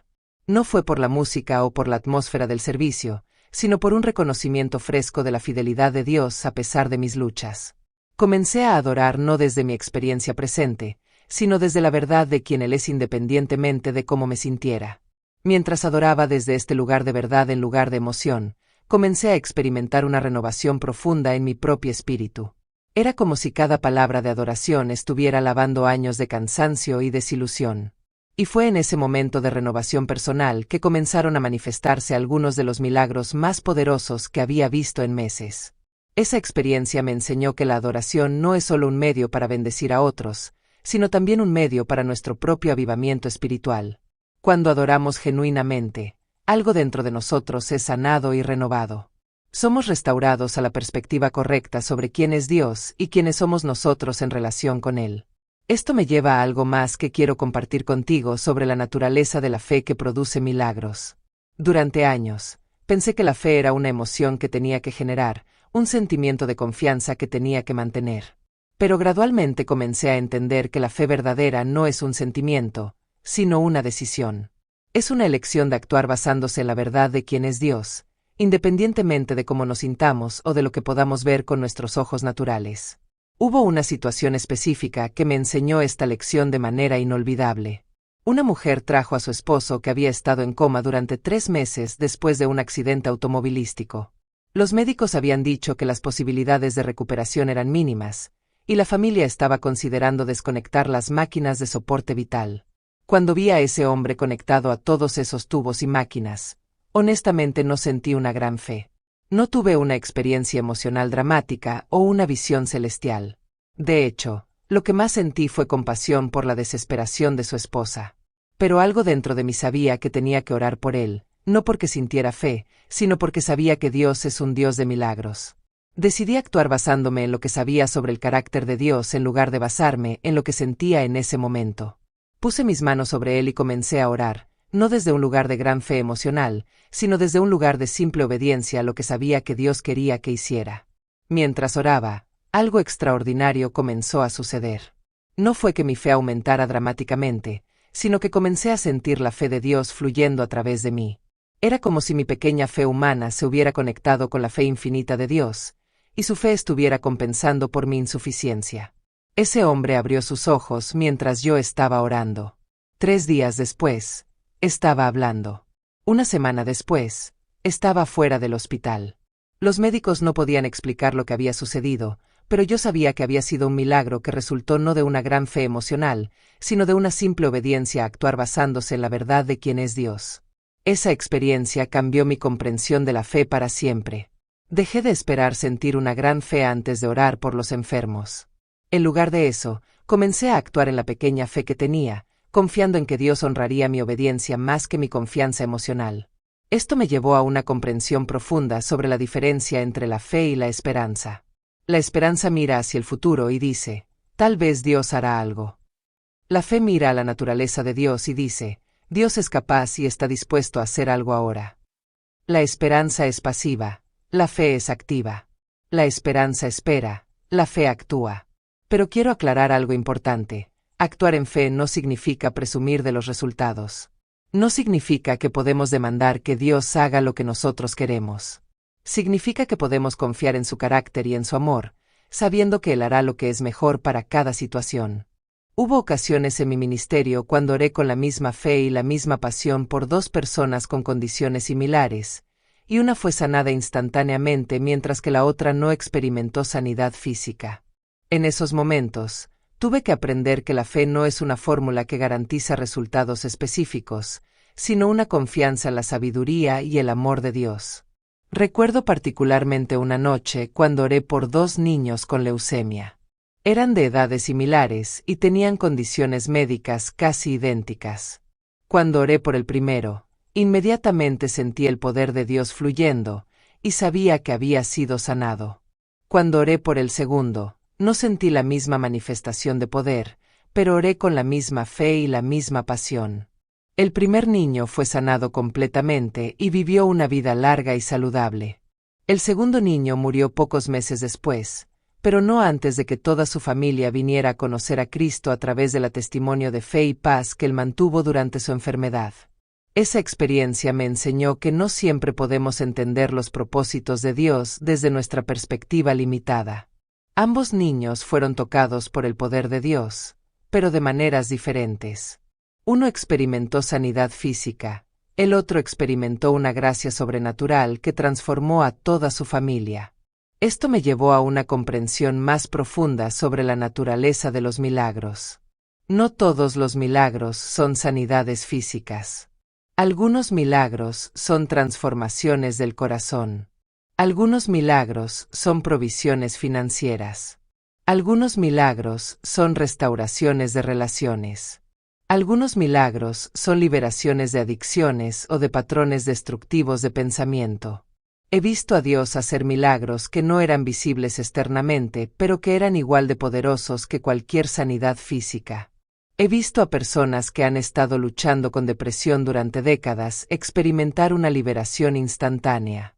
No fue por la música o por la atmósfera del servicio, sino por un reconocimiento fresco de la fidelidad de Dios a pesar de mis luchas. Comencé a adorar no desde mi experiencia presente, sino desde la verdad de quién Él es independientemente de cómo me sintiera. Mientras adoraba desde este lugar de verdad en lugar de emoción, comencé a experimentar una renovación profunda en mi propio espíritu. Era como si cada palabra de adoración estuviera lavando años de cansancio y desilusión. Y fue en ese momento de renovación personal que comenzaron a manifestarse algunos de los milagros más poderosos que había visto en meses. Esa experiencia me enseñó que la adoración no es solo un medio para bendecir a otros, sino también un medio para nuestro propio avivamiento espiritual. Cuando adoramos genuinamente, algo dentro de nosotros es sanado y renovado. Somos restaurados a la perspectiva correcta sobre quién es Dios y quiénes somos nosotros en relación con Él. Esto me lleva a algo más que quiero compartir contigo sobre la naturaleza de la fe que produce milagros. Durante años, pensé que la fe era una emoción que tenía que generar, un sentimiento de confianza que tenía que mantener. Pero gradualmente comencé a entender que la fe verdadera no es un sentimiento, sino una decisión. Es una elección de actuar basándose en la verdad de quién es Dios, independientemente de cómo nos sintamos o de lo que podamos ver con nuestros ojos naturales. Hubo una situación específica que me enseñó esta lección de manera inolvidable. Una mujer trajo a su esposo que había estado en coma durante 3 meses después de un accidente automovilístico. Los médicos habían dicho que las posibilidades de recuperación eran mínimas, y la familia estaba considerando desconectar las máquinas de soporte vital. Cuando vi a ese hombre conectado a todos esos tubos y máquinas, honestamente no sentí una gran fe. No tuve una experiencia emocional dramática o una visión celestial. De hecho, lo que más sentí fue compasión por la desesperación de su esposa. Pero algo dentro de mí sabía que tenía que orar por él, no porque sintiera fe, sino porque sabía que Dios es un Dios de milagros. Decidí actuar basándome en lo que sabía sobre el carácter de Dios en lugar de basarme en lo que sentía en ese momento. Puse mis manos sobre él y comencé a orar, no desde un lugar de gran fe emocional, sino desde un lugar de simple obediencia a lo que sabía que Dios quería que hiciera. Mientras oraba, algo extraordinario comenzó a suceder. No fue que mi fe aumentara dramáticamente, sino que comencé a sentir la fe de Dios fluyendo a través de mí. Era como si mi pequeña fe humana se hubiera conectado con la fe infinita de Dios, y su fe estuviera compensando por mi insuficiencia. Ese hombre abrió sus ojos mientras yo estaba orando. 3 días después, estaba hablando. Una semana después, estaba fuera del hospital. Los médicos no podían explicar lo que había sucedido, pero yo sabía que había sido un milagro que resultó no de una gran fe emocional, sino de una simple obediencia a actuar basándose en la verdad de quién es Dios. Esa experiencia cambió mi comprensión de la fe para siempre. Dejé de esperar sentir una gran fe antes de orar por los enfermos. En lugar de eso, comencé a actuar en la pequeña fe que tenía, confiando en que Dios honraría mi obediencia más que mi confianza emocional. Esto me llevó a una comprensión profunda sobre la diferencia entre la fe y la esperanza. La esperanza mira hacia el futuro y dice, tal vez Dios hará algo. La fe mira a la naturaleza de Dios y dice, Dios es capaz y está dispuesto a hacer algo ahora. La esperanza es pasiva, la fe es activa. La esperanza espera, la fe actúa. Pero quiero aclarar algo importante. Actuar en fe no significa presumir de los resultados. No significa que podemos demandar que Dios haga lo que nosotros queremos. Significa que podemos confiar en su carácter y en su amor, sabiendo que Él hará lo que es mejor para cada situación. Hubo ocasiones en mi ministerio cuando oré con la misma fe y la misma pasión por dos personas con condiciones similares, y una fue sanada instantáneamente mientras que la otra no experimentó sanidad física. En esos momentos, tuve que aprender que la fe no es una fórmula que garantiza resultados específicos, sino una confianza en la sabiduría y el amor de Dios. Recuerdo particularmente una noche cuando oré por dos niños con leucemia. Eran de edades similares y tenían condiciones médicas casi idénticas. Cuando oré por el primero, inmediatamente sentí el poder de Dios fluyendo, y sabía que había sido sanado. Cuando oré por el segundo, no sentí la misma manifestación de poder, pero oré con la misma fe y la misma pasión. El primer niño fue sanado completamente y vivió una vida larga y saludable. El segundo niño murió pocos meses después, pero no antes de que toda su familia viniera a conocer a Cristo a través del testimonio de fe y paz que él mantuvo durante su enfermedad. Esa experiencia me enseñó que no siempre podemos entender los propósitos de Dios desde nuestra perspectiva limitada. Ambos niños fueron tocados por el poder de Dios, pero de maneras diferentes. Uno experimentó sanidad física, el otro experimentó una gracia sobrenatural que transformó a toda su familia. Esto me llevó a una comprensión más profunda sobre la naturaleza de los milagros. No todos los milagros son sanidades físicas. Algunos milagros son transformaciones del corazón. Algunos milagros son provisiones financieras. Algunos milagros son restauraciones de relaciones. Algunos milagros son liberaciones de adicciones o de patrones destructivos de pensamiento. He visto a Dios hacer milagros que no eran visibles externamente, pero que eran igual de poderosos que cualquier sanidad física. He visto a personas que han estado luchando con depresión durante décadas experimentar una liberación instantánea.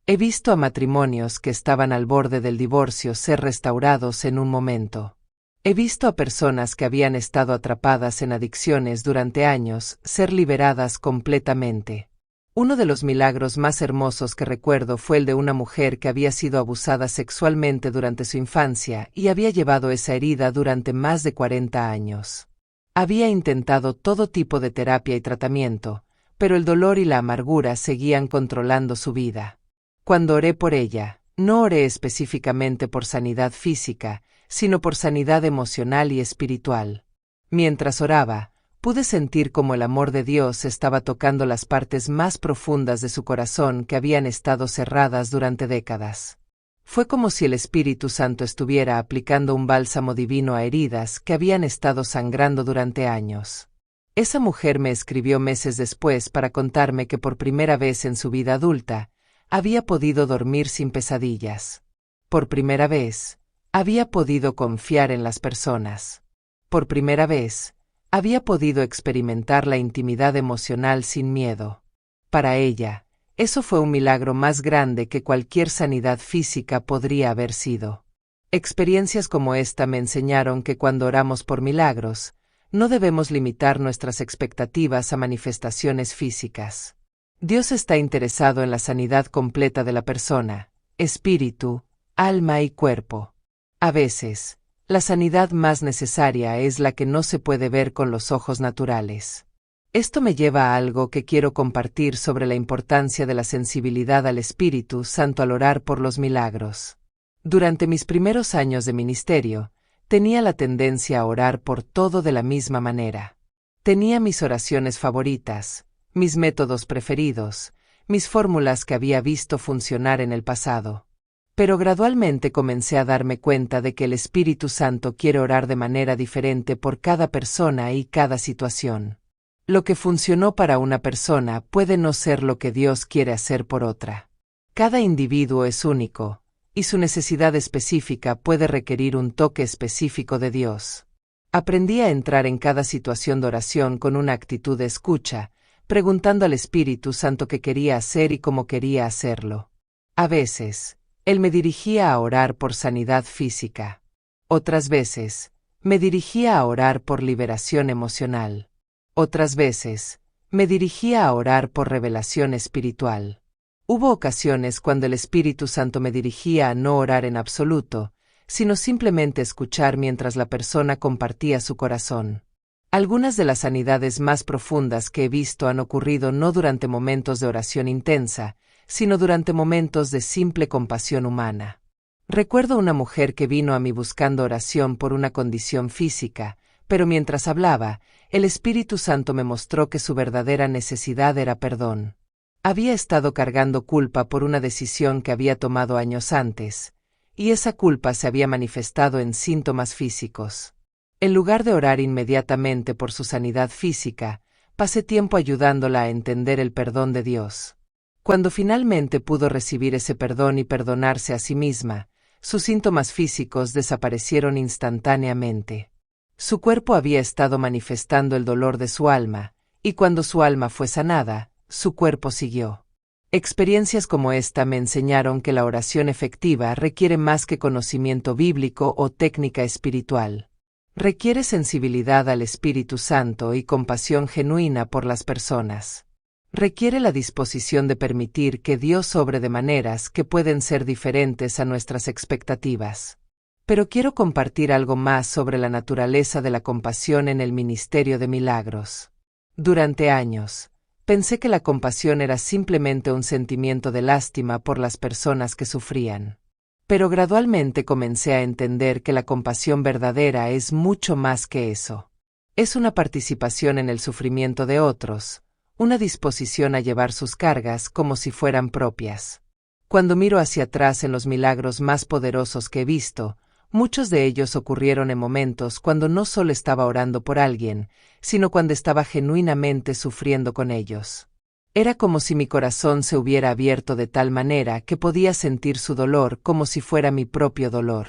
He visto a matrimonios que estaban al borde del divorcio ser restaurados en un momento. He visto a personas que habían estado atrapadas en adicciones durante años ser liberadas completamente. Uno de los milagros más hermosos que recuerdo fue el de una mujer que había sido abusada sexualmente durante su infancia y había llevado esa herida durante más de 40 años. Había intentado todo tipo de terapia y tratamiento, pero el dolor y la amargura seguían controlando su vida. Cuando oré por ella, no oré específicamente por sanidad física, sino por sanidad emocional y espiritual. Mientras oraba, pude sentir cómo el amor de Dios estaba tocando las partes más profundas de su corazón que habían estado cerradas durante décadas. Fue como si el Espíritu Santo estuviera aplicando un bálsamo divino a heridas que habían estado sangrando durante años. Esa mujer me escribió meses después para contarme que por primera vez en su vida adulta, había podido dormir sin pesadillas. Por primera vez, había podido confiar en las personas. Por primera vez, había podido experimentar la intimidad emocional sin miedo. Para ella, eso fue un milagro más grande que cualquier sanidad física podría haber sido. Experiencias como esta me enseñaron que cuando oramos por milagros, no debemos limitar nuestras expectativas a manifestaciones físicas. Dios está interesado en la sanidad completa de la persona, espíritu, alma y cuerpo. A veces, la sanidad más necesaria es la que no se puede ver con los ojos naturales. Esto me lleva a algo que quiero compartir sobre la importancia de la sensibilidad al Espíritu Santo al orar por los milagros. Durante mis primeros años de ministerio, tenía la tendencia a orar por todo de la misma manera. Tenía mis oraciones favoritas, mis métodos preferidos, mis fórmulas que había visto funcionar en el pasado. Pero gradualmente comencé a darme cuenta de que el Espíritu Santo quiere orar de manera diferente por cada persona y cada situación. Lo que funcionó para una persona puede no ser lo que Dios quiere hacer por otra. Cada individuo es único, y su necesidad específica puede requerir un toque específico de Dios. Aprendí a entrar en cada situación de oración con una actitud de escucha, preguntando al Espíritu Santo qué quería hacer y cómo quería hacerlo. A veces, Él me dirigía a orar por sanidad física. Otras veces, me dirigía a orar por liberación emocional. Otras veces, me dirigía a orar por revelación espiritual. Hubo ocasiones cuando el Espíritu Santo me dirigía a no orar en absoluto, sino simplemente escuchar mientras la persona compartía su corazón. Algunas de las sanidades más profundas que he visto han ocurrido no durante momentos de oración intensa, sino durante momentos de simple compasión humana. Recuerdo una mujer que vino a mí buscando oración por una condición física, pero mientras hablaba, el Espíritu Santo me mostró que su verdadera necesidad era perdón. Había estado cargando culpa por una decisión que había tomado años antes, y esa culpa se había manifestado en síntomas físicos. En lugar de orar inmediatamente por su sanidad física, pasé tiempo ayudándola a entender el perdón de Dios. Cuando finalmente pudo recibir ese perdón y perdonarse a sí misma, sus síntomas físicos desaparecieron instantáneamente. Su cuerpo había estado manifestando el dolor de su alma, y cuando su alma fue sanada, su cuerpo siguió. Experiencias como esta me enseñaron que la oración efectiva requiere más que conocimiento bíblico o técnica espiritual. Requiere sensibilidad al Espíritu Santo y compasión genuina por las personas. Requiere la disposición de permitir que Dios obre de maneras que pueden ser diferentes a nuestras expectativas. Pero quiero compartir algo más sobre la naturaleza de la compasión en el ministerio de milagros. Durante años, pensé que la compasión era simplemente un sentimiento de lástima por las personas que sufrían. Pero gradualmente comencé a entender que la compasión verdadera es mucho más que eso. Es una participación en el sufrimiento de otros, una disposición a llevar sus cargas como si fueran propias. Cuando miro hacia atrás en los milagros más poderosos que he visto, muchos de ellos ocurrieron en momentos cuando no solo estaba orando por alguien, sino cuando estaba genuinamente sufriendo con ellos. Era como si mi corazón se hubiera abierto de tal manera que podía sentir su dolor como si fuera mi propio dolor.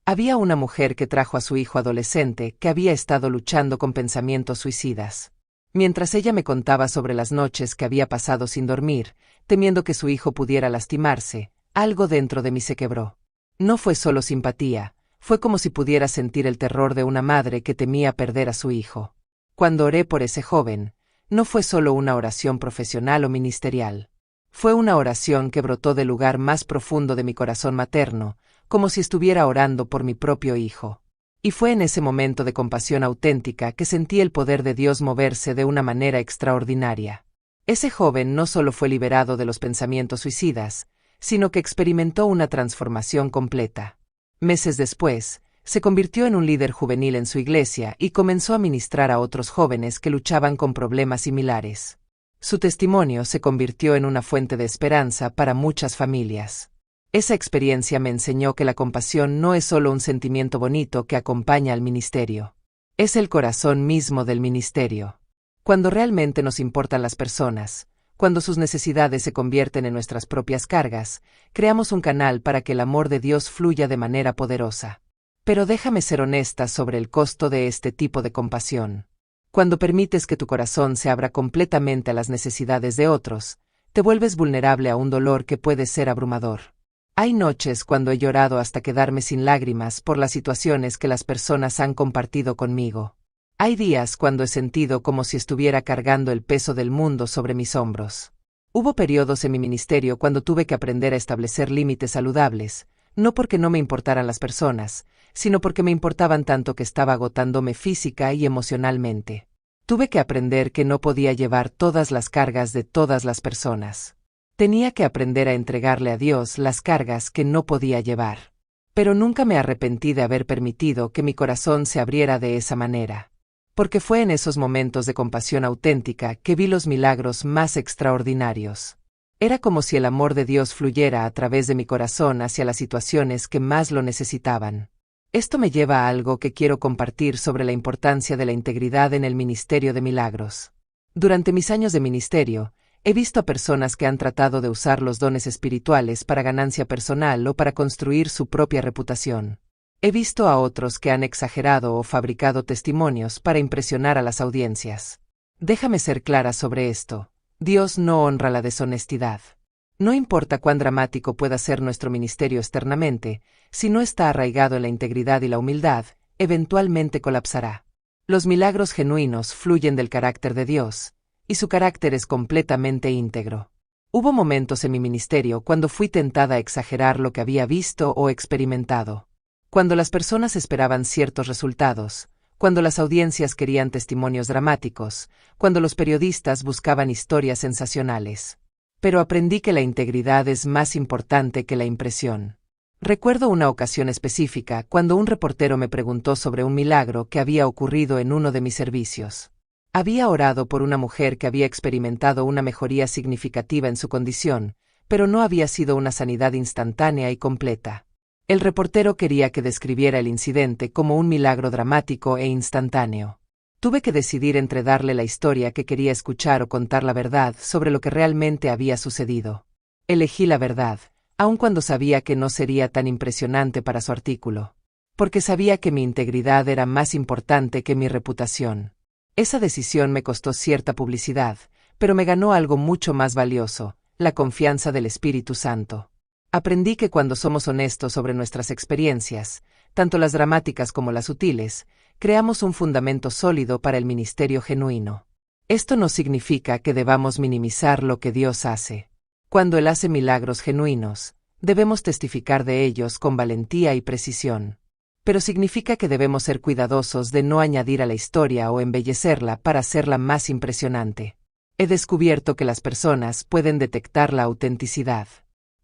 Había una mujer que trajo a su hijo adolescente que había estado luchando con pensamientos suicidas. Mientras ella me contaba sobre las noches que había pasado sin dormir, temiendo que su hijo pudiera lastimarse, algo dentro de mí se quebró. No fue solo simpatía, fue como si pudiera sentir el terror de una madre que temía perder a su hijo. Cuando oré por ese joven, no fue solo una oración profesional o ministerial. Fue una oración que brotó del lugar más profundo de mi corazón materno, como si estuviera orando por mi propio hijo. Y fue en ese momento de compasión auténtica que sentí el poder de Dios moverse de una manera extraordinaria. Ese joven no solo fue liberado de los pensamientos suicidas, sino que experimentó una transformación completa. Meses después, se convirtió en un líder juvenil en su iglesia y comenzó a ministrar a otros jóvenes que luchaban con problemas similares. Su testimonio se convirtió en una fuente de esperanza para muchas familias. Esa experiencia me enseñó que la compasión no es solo un sentimiento bonito que acompaña al ministerio. Es el corazón mismo del ministerio. Cuando realmente nos importan las personas, cuando sus necesidades se convierten en nuestras propias cargas, creamos un canal para que el amor de Dios fluya de manera poderosa. Pero déjame ser honesta sobre el costo de este tipo de compasión. Cuando permites que tu corazón se abra completamente a las necesidades de otros, te vuelves vulnerable a un dolor que puede ser abrumador. Hay noches cuando he llorado hasta quedarme sin lágrimas por las situaciones que las personas han compartido conmigo. Hay días cuando he sentido como si estuviera cargando el peso del mundo sobre mis hombros. Hubo periodos en mi ministerio cuando tuve que aprender a establecer límites saludables, no porque no me importaran las personas, sino porque me importaban tanto que estaba agotándome física y emocionalmente. Tuve que aprender que no podía llevar todas las cargas de todas las personas. Tenía que aprender a entregarle a Dios las cargas que no podía llevar. Pero nunca me arrepentí de haber permitido que mi corazón se abriera de esa manera. Porque fue en esos momentos de compasión auténtica que vi los milagros más extraordinarios. Era como si el amor de Dios fluyera a través de mi corazón hacia las situaciones que más lo necesitaban. Esto me lleva a algo que quiero compartir sobre la importancia de la integridad en el ministerio de milagros. Durante mis años de ministerio, he visto a personas que han tratado de usar los dones espirituales para ganancia personal o para construir su propia reputación. He visto a otros que han exagerado o fabricado testimonios para impresionar a las audiencias. Déjame ser clara sobre esto. Dios no honra la deshonestidad. No importa cuán dramático pueda ser nuestro ministerio externamente, si no está arraigado en la integridad y la humildad, eventualmente colapsará. Los milagros genuinos fluyen del carácter de Dios, y su carácter es completamente íntegro. Hubo momentos en mi ministerio cuando fui tentada a exagerar lo que había visto o experimentado. Cuando las personas esperaban ciertos resultados, cuando las audiencias querían testimonios dramáticos, cuando los periodistas buscaban historias sensacionales. Pero aprendí que la integridad es más importante que la impresión. Recuerdo una ocasión específica cuando un reportero me preguntó sobre un milagro que había ocurrido en uno de mis servicios. Había orado por una mujer que había experimentado una mejoría significativa en su condición, pero no había sido una sanidad instantánea y completa. El reportero quería que describiera el incidente como un milagro dramático e instantáneo. Tuve que decidir entre darle la historia que quería escuchar o contar la verdad sobre lo que realmente había sucedido. Elegí la verdad, aun cuando sabía que no sería tan impresionante para su artículo. Porque sabía que mi integridad era más importante que mi reputación. Esa decisión me costó cierta publicidad, pero me ganó algo mucho más valioso, la confianza del Espíritu Santo. Aprendí que cuando somos honestos sobre nuestras experiencias, tanto las dramáticas como las sutiles, creamos un fundamento sólido para el ministerio genuino. Esto no significa que debamos minimizar lo que Dios hace. Cuando Él hace milagros genuinos, debemos testificar de ellos con valentía y precisión. Pero significa que debemos ser cuidadosos de no añadir a la historia o embellecerla para hacerla más impresionante. He descubierto que las personas pueden detectar la autenticidad.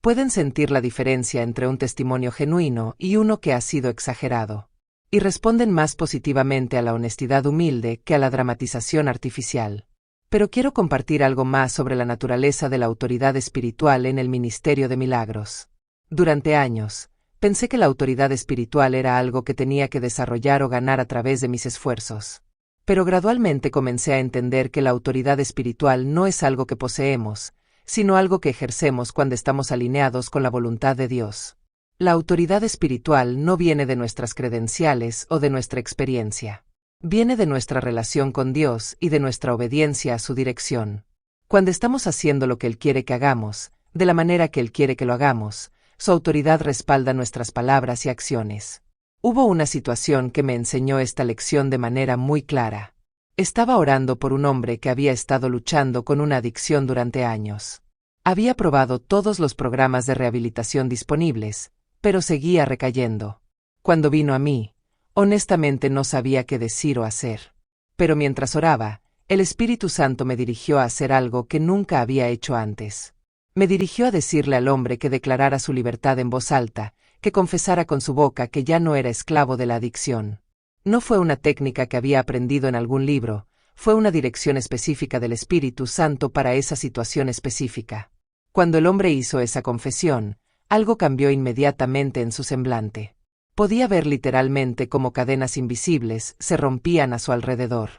Pueden sentir la diferencia entre un testimonio genuino y uno que ha sido exagerado. Y responden más positivamente a la honestidad humilde que a la dramatización artificial. Pero quiero compartir algo más sobre la naturaleza de la autoridad espiritual en el ministerio de milagros. Durante años, pensé que la autoridad espiritual era algo que tenía que desarrollar o ganar a través de mis esfuerzos. Pero gradualmente comencé a entender que la autoridad espiritual no es algo que poseemos, sino algo que ejercemos cuando estamos alineados con la voluntad de Dios. La autoridad espiritual no viene de nuestras credenciales o de nuestra experiencia. Viene de nuestra relación con Dios y de nuestra obediencia a su dirección. Cuando estamos haciendo lo que Él quiere que hagamos, de la manera que Él quiere que lo hagamos, su autoridad respalda nuestras palabras y acciones. Hubo una situación que me enseñó esta lección de manera muy clara. Estaba orando por un hombre que había estado luchando con una adicción durante años. Había probado todos los programas de rehabilitación disponibles, pero seguía recayendo. Cuando vino a mí, honestamente no sabía qué decir o hacer. Pero mientras oraba, el Espíritu Santo me dirigió a hacer algo que nunca había hecho antes. Me dirigió a decirle al hombre que declarara su libertad en voz alta, que confesara con su boca que ya no era esclavo de la adicción. No fue una técnica que había aprendido en algún libro, fue una dirección específica del Espíritu Santo para esa situación específica. Cuando el hombre hizo esa confesión, algo cambió inmediatamente en su semblante. Podía ver literalmente cómo cadenas invisibles se rompían a su alrededor.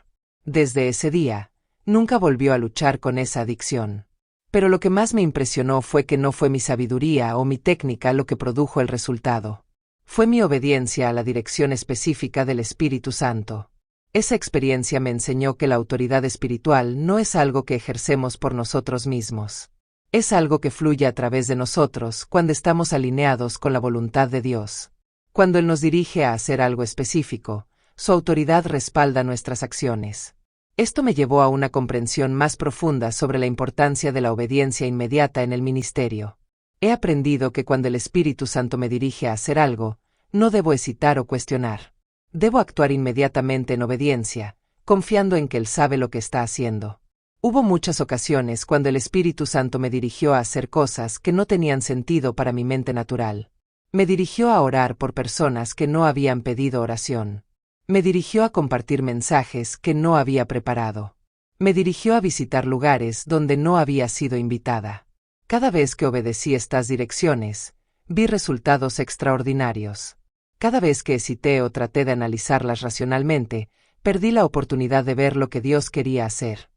Desde ese día, nunca volvió a luchar con esa adicción. Pero lo que más me impresionó fue que no fue mi sabiduría o mi técnica lo que produjo el resultado. Fue mi obediencia a la dirección específica del Espíritu Santo. Esa experiencia me enseñó que la autoridad espiritual no es algo que ejercemos por nosotros mismos. Es algo que fluye a través de nosotros cuando estamos alineados con la voluntad de Dios. Cuando Él nos dirige a hacer algo específico, su autoridad respalda nuestras acciones. Esto me llevó a una comprensión más profunda sobre la importancia de la obediencia inmediata en el ministerio. He aprendido que cuando el Espíritu Santo me dirige a hacer algo, no debo hesitar o cuestionar. Debo actuar inmediatamente en obediencia, confiando en que Él sabe lo que está haciendo. Hubo muchas ocasiones cuando el Espíritu Santo me dirigió a hacer cosas que no tenían sentido para mi mente natural. Me dirigió a orar por personas que no habían pedido oración. Me dirigió a compartir mensajes que no había preparado. Me dirigió a visitar lugares donde no había sido invitada. Cada vez que obedecí estas direcciones, vi resultados extraordinarios. Cada vez que hesité o traté de analizarlas racionalmente, perdí la oportunidad de ver lo que Dios quería hacer.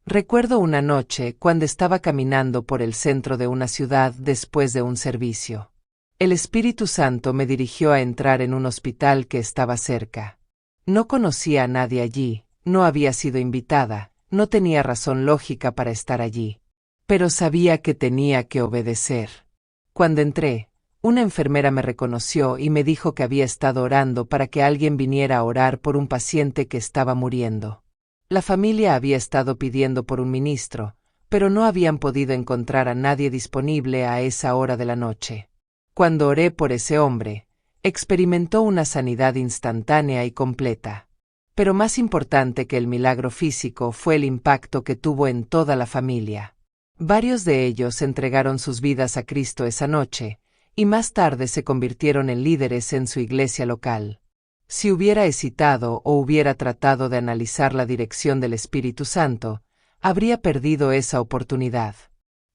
Recuerdo una noche cuando estaba caminando por el centro de una ciudad después de un servicio. El Espíritu Santo me dirigió a entrar en un hospital que estaba cerca. No conocía a nadie allí, no había sido invitada, no tenía razón lógica para estar allí. Pero sabía que tenía que obedecer. Cuando entré, una enfermera me reconoció y me dijo que había estado orando para que alguien viniera a orar por un paciente que estaba muriendo. La familia había estado pidiendo por un ministro, pero no habían podido encontrar a nadie disponible a esa hora de la noche. Cuando oré por ese hombre, experimentó una sanidad instantánea y completa. Pero más importante que el milagro físico fue el impacto que tuvo en toda la familia. Varios de ellos entregaron sus vidas a Cristo esa noche, y más tarde se convirtieron en líderes en su iglesia local. Si hubiera hesitado o hubiera tratado de analizar la dirección del Espíritu Santo, habría perdido esa oportunidad.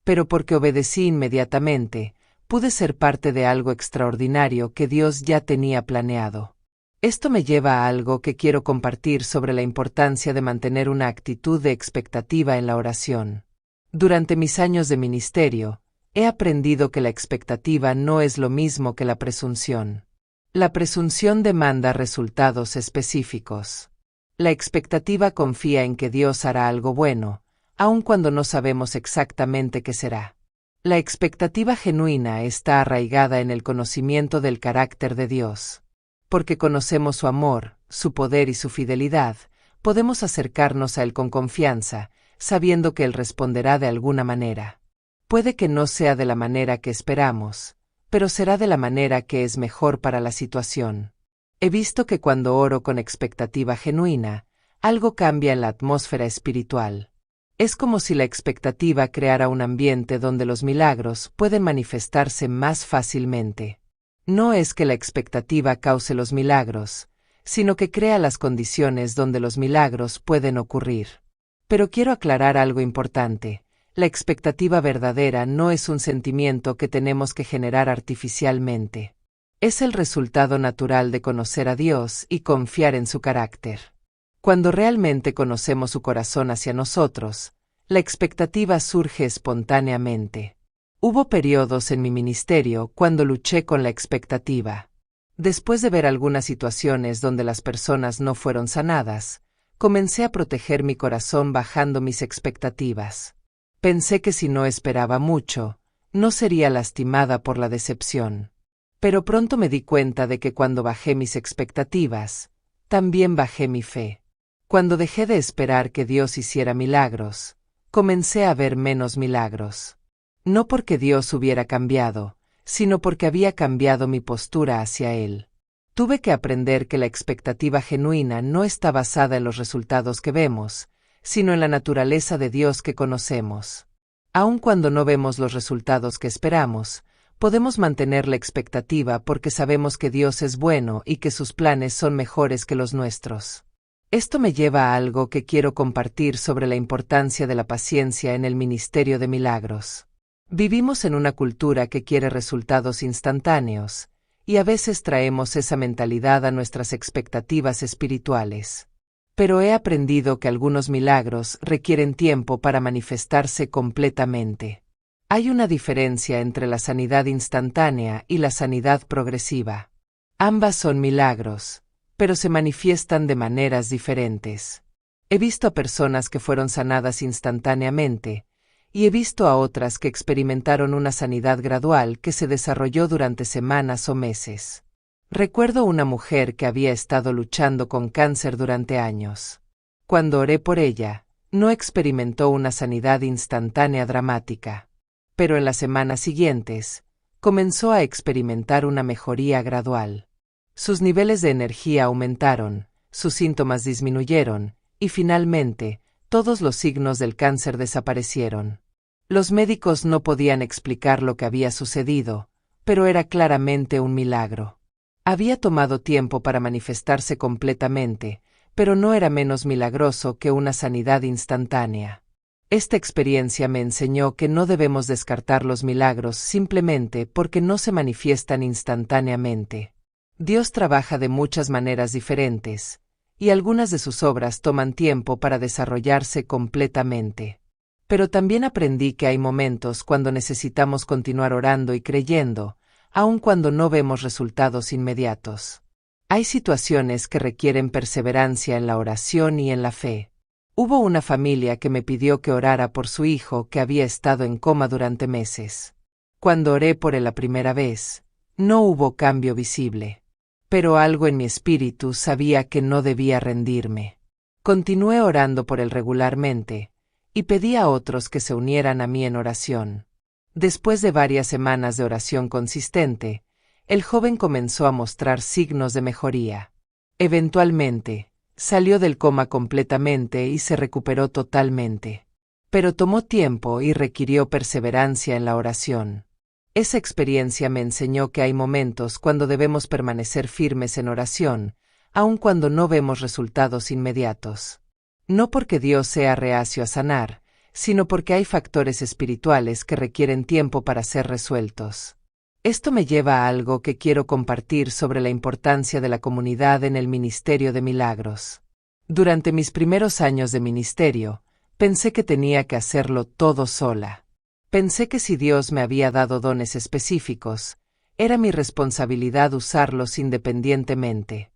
Pero porque obedecí inmediatamente, pude ser parte de algo extraordinario que Dios ya tenía planeado. Esto me lleva a algo que quiero compartir sobre la importancia de mantener una actitud de expectativa en la oración. Durante mis años de ministerio, he aprendido que la expectativa no es lo mismo que la presunción. La presunción demanda resultados específicos. La expectativa confía en que Dios hará algo bueno, aun cuando no sabemos exactamente qué será. La expectativa genuina está arraigada en el conocimiento del carácter de Dios. Porque conocemos su amor, su poder y su fidelidad, podemos acercarnos a Él con confianza, sabiendo que Él responderá de alguna manera. Puede que no sea de la manera que esperamos, pero será de la manera que es mejor para la situación. He visto que cuando oro con expectativa genuina, algo cambia en la atmósfera espiritual. Es como si la expectativa creara un ambiente donde los milagros pueden manifestarse más fácilmente. No es que la expectativa cause los milagros, sino que crea las condiciones donde los milagros pueden ocurrir. Pero quiero aclarar algo importante. La expectativa verdadera no es un sentimiento que tenemos que generar artificialmente. Es el resultado natural de conocer a Dios y confiar en su carácter. Cuando realmente conocemos su corazón hacia nosotros, la expectativa surge espontáneamente. Hubo periodos en mi ministerio cuando luché con la expectativa. Después de ver algunas situaciones donde las personas no fueron sanadas, comencé a proteger mi corazón bajando mis expectativas. Pensé que si no esperaba mucho, no sería lastimada por la decepción. Pero pronto me di cuenta de que cuando bajé mis expectativas, también bajé mi fe. Cuando dejé de esperar que Dios hiciera milagros, comencé a ver menos milagros. No porque Dios hubiera cambiado, sino porque había cambiado mi postura hacia Él. Tuve que aprender que la expectativa genuina no está basada en los resultados que vemos, sino en la naturaleza de Dios que conocemos. Aun cuando no vemos los resultados que esperamos, podemos mantener la expectativa porque sabemos que Dios es bueno y que sus planes son mejores que los nuestros. Esto me lleva a algo que quiero compartir sobre la importancia de la paciencia en el ministerio de milagros. Vivimos en una cultura que quiere resultados instantáneos, y a veces traemos esa mentalidad a nuestras expectativas espirituales. Pero he aprendido que algunos milagros requieren tiempo para manifestarse completamente. Hay una diferencia entre la sanidad instantánea y la sanidad progresiva. Ambas son milagros, pero se manifiestan de maneras diferentes. He visto a personas que fueron sanadas instantáneamente, y he visto a otras que experimentaron una sanidad gradual que se desarrolló durante semanas o meses. Recuerdo una mujer que había estado luchando con cáncer durante años. Cuando oré por ella, no experimentó una sanidad instantánea dramática. Pero en las semanas siguientes, comenzó a experimentar una mejoría gradual. Sus niveles de energía aumentaron, sus síntomas disminuyeron, y finalmente, todos los signos del cáncer desaparecieron. Los médicos no podían explicar lo que había sucedido, pero era claramente un milagro. Había tomado tiempo para manifestarse completamente, pero no era menos milagroso que una sanidad instantánea. Esta experiencia me enseñó que no debemos descartar los milagros simplemente porque no se manifiestan instantáneamente. Dios trabaja de muchas maneras diferentes, y algunas de sus obras toman tiempo para desarrollarse completamente. Pero también aprendí que hay momentos cuando necesitamos continuar orando y creyendo, aun cuando no vemos resultados inmediatos. Hay situaciones que requieren perseverancia en la oración y en la fe. Hubo una familia que me pidió que orara por su hijo que había estado en coma durante meses. Cuando oré por él la primera vez, no hubo cambio visible. Pero algo en mi espíritu sabía que no debía rendirme. Continué orando por él regularmente, y pedí a otros que se unieran a mí en oración. Después de varias semanas de oración consistente, el joven comenzó a mostrar signos de mejoría. Eventualmente, salió del coma completamente y se recuperó totalmente. Pero tomó tiempo y requirió perseverancia en la oración. Esa experiencia me enseñó que hay momentos cuando debemos permanecer firmes en oración, aun cuando no vemos resultados inmediatos. No porque Dios sea reacio a sanar, sino porque hay factores espirituales que requieren tiempo para ser resueltos. Esto me lleva a algo que quiero compartir sobre la importancia de la comunidad en el ministerio de milagros. Durante mis primeros años de ministerio, pensé que tenía que hacerlo todo sola. Pensé que si Dios me había dado dones específicos, era mi responsabilidad usarlos independientemente.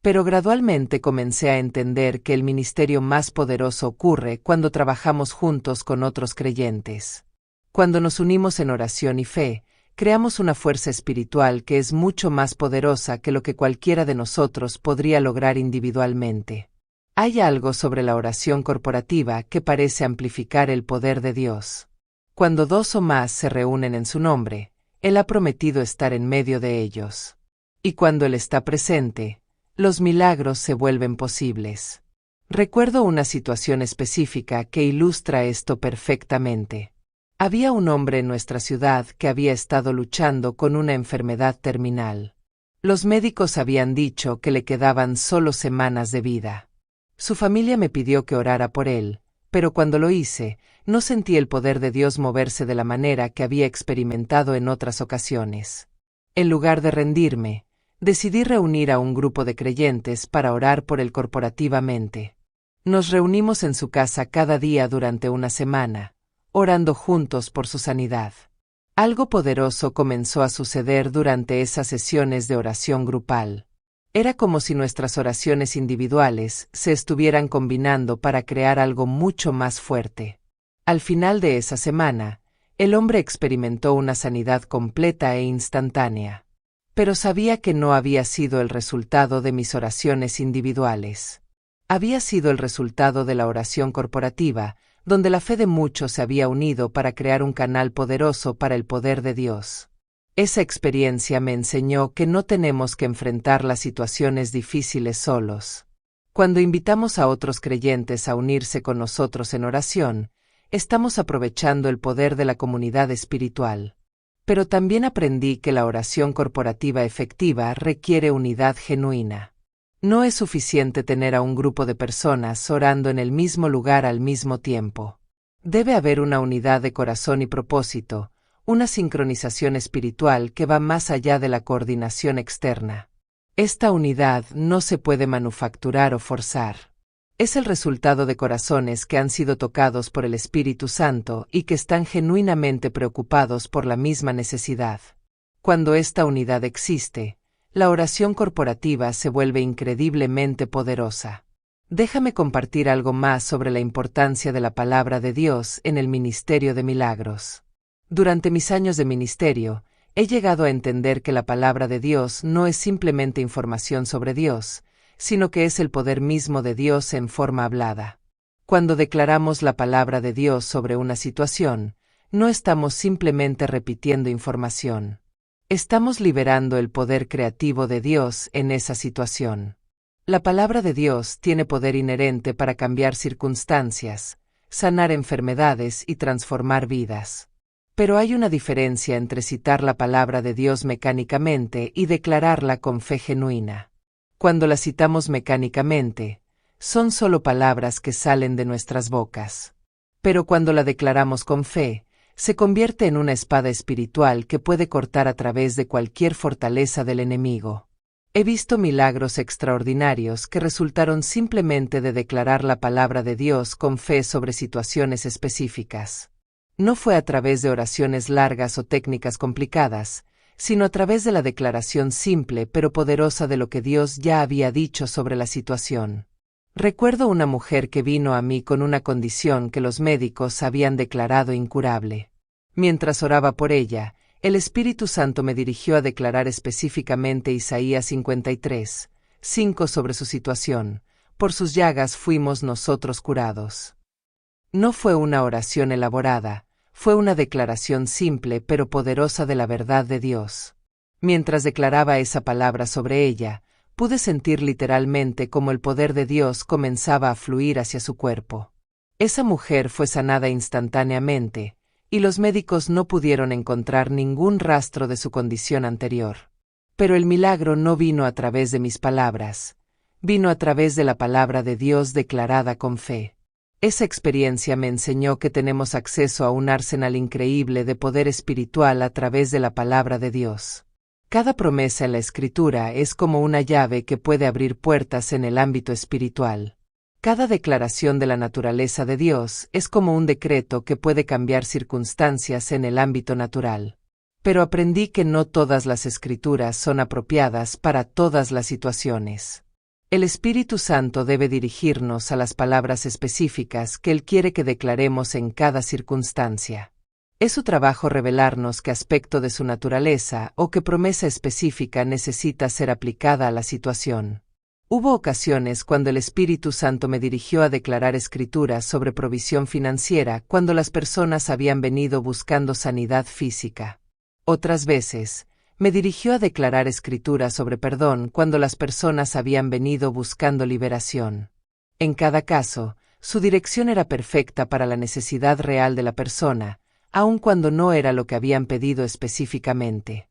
Pero gradualmente comencé a entender que el ministerio más poderoso ocurre cuando trabajamos juntos con otros creyentes. Cuando nos unimos en oración y fe, creamos una fuerza espiritual que es mucho más poderosa que lo que cualquiera de nosotros podría lograr individualmente. Hay algo sobre la oración corporativa que parece amplificar el poder de Dios. Cuando dos o más se reúnen en su nombre, Él ha prometido estar en medio de ellos. Y cuando Él está presente, los milagros se vuelven posibles. Recuerdo una situación específica que ilustra esto perfectamente. Había un hombre en nuestra ciudad que había estado luchando con una enfermedad terminal. Los médicos habían dicho que le quedaban solo semanas de vida. Su familia me pidió que orara por él, pero cuando lo hice, no sentí el poder de Dios moverse de la manera que había experimentado en otras ocasiones. En lugar de rendirme, decidí reunir a un grupo de creyentes para orar por él corporativamente. Nos reunimos en su casa cada día durante una semana, orando juntos por su sanidad. Algo poderoso comenzó a suceder durante esas sesiones de oración grupal. Era como si nuestras oraciones individuales se estuvieran combinando para crear algo mucho más fuerte. Al final de esa semana, el hombre experimentó una sanidad completa e instantánea. Pero sabía que no había sido el resultado de mis oraciones individuales. Había sido el resultado de la oración corporativa, donde la fe de muchos se había unido para crear un canal poderoso para el poder de Dios. Esa experiencia me enseñó que no tenemos que enfrentar las situaciones difíciles solos. Cuando invitamos a otros creyentes a unirse con nosotros en oración, estamos aprovechando el poder de la comunidad espiritual. Pero también aprendí que la oración corporativa efectiva requiere unidad genuina. No es suficiente tener a un grupo de personas orando en el mismo lugar al mismo tiempo. Debe haber una unidad de corazón y propósito, una sincronización espiritual que va más allá de la coordinación externa. Esta unidad no se puede manufacturar o forzar. Es el resultado de corazones que han sido tocados por el Espíritu Santo y que están genuinamente preocupados por la misma necesidad. Cuando esta unidad existe, la oración corporativa se vuelve increíblemente poderosa. Déjame compartir algo más sobre la importancia de la palabra de Dios en el ministerio de milagros. Durante mis años de ministerio, he llegado a entender que la palabra de Dios no es simplemente información sobre Dios, sino que es el poder mismo de Dios en forma hablada. Cuando declaramos la palabra de Dios sobre una situación, no estamos simplemente repitiendo información. Estamos liberando el poder creativo de Dios en esa situación. La palabra de Dios tiene poder inherente para cambiar circunstancias, sanar enfermedades y transformar vidas. Pero hay una diferencia entre citar la palabra de Dios mecánicamente y declararla con fe genuina. Cuando la citamos mecánicamente, son solo palabras que salen de nuestras bocas. Pero cuando la declaramos con fe, se convierte en una espada espiritual que puede cortar a través de cualquier fortaleza del enemigo. He visto milagros extraordinarios que resultaron simplemente de declarar la palabra de Dios con fe sobre situaciones específicas. No fue a través de oraciones largas o técnicas complicadas, sino a través de la declaración simple pero poderosa de lo que Dios ya había dicho sobre la situación. Recuerdo una mujer que vino a mí con una condición que los médicos habían declarado incurable. Mientras oraba por ella, el Espíritu Santo me dirigió a declarar específicamente Isaías 53:5 sobre su situación. Por sus llagas fuimos nosotros curados. No fue una oración elaborada, fue una declaración simple pero poderosa de la verdad de Dios. Mientras declaraba esa palabra sobre ella, pude sentir literalmente cómo el poder de Dios comenzaba a fluir hacia su cuerpo. Esa mujer fue sanada instantáneamente, y los médicos no pudieron encontrar ningún rastro de su condición anterior. Pero el milagro no vino a través de mis palabras, vino a través de la palabra de Dios declarada con fe. Esa experiencia me enseñó que tenemos acceso a un arsenal increíble de poder espiritual a través de la palabra de Dios. Cada promesa en la Escritura es como una llave que puede abrir puertas en el ámbito espiritual. Cada declaración de la naturaleza de Dios es como un decreto que puede cambiar circunstancias en el ámbito natural. Pero aprendí que no todas las Escrituras son apropiadas para todas las situaciones. El Espíritu Santo debe dirigirnos a las palabras específicas que Él quiere que declaremos en cada circunstancia. Es su trabajo revelarnos qué aspecto de su naturaleza o qué promesa específica necesita ser aplicada a la situación. Hubo ocasiones cuando el Espíritu Santo me dirigió a declarar escrituras sobre provisión financiera cuando las personas habían venido buscando sanidad física. Otras veces, me dirigió a declarar escrituras sobre perdón cuando las personas habían venido buscando liberación. En cada caso, su dirección era perfecta para la necesidad real de la persona, aun cuando no era lo que habían pedido específicamente.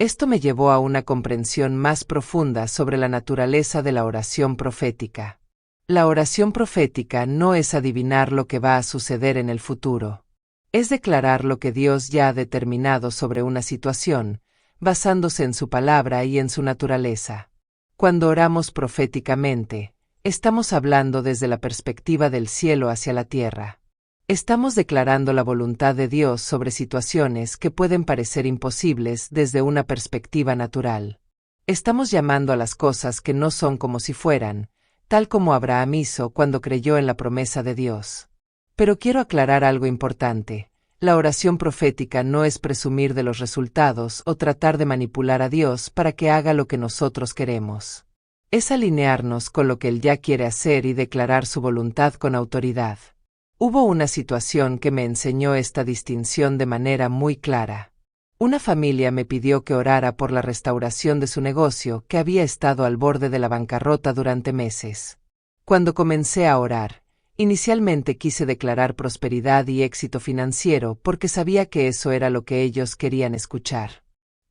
Esto me llevó a una comprensión más profunda sobre la naturaleza de la oración profética. La oración profética no es adivinar lo que va a suceder en el futuro. Es declarar lo que Dios ya ha determinado sobre una situación, basándose en su palabra y en su naturaleza. Cuando oramos proféticamente, estamos hablando desde la perspectiva del cielo hacia la tierra. Estamos declarando la voluntad de Dios sobre situaciones que pueden parecer imposibles desde una perspectiva natural. Estamos llamando a las cosas que no son como si fueran, tal como Abraham hizo cuando creyó en la promesa de Dios. Pero quiero aclarar algo importante. La oración profética no es presumir de los resultados o tratar de manipular a Dios para que haga lo que nosotros queremos. Es alinearnos con lo que Él ya quiere hacer y declarar su voluntad con autoridad. Hubo una situación que me enseñó esta distinción de manera muy clara. Una familia me pidió que orara por la restauración de su negocio que había estado al borde de la bancarrota durante meses. Cuando comencé a orar, inicialmente quise declarar prosperidad y éxito financiero porque sabía que eso era lo que ellos querían escuchar.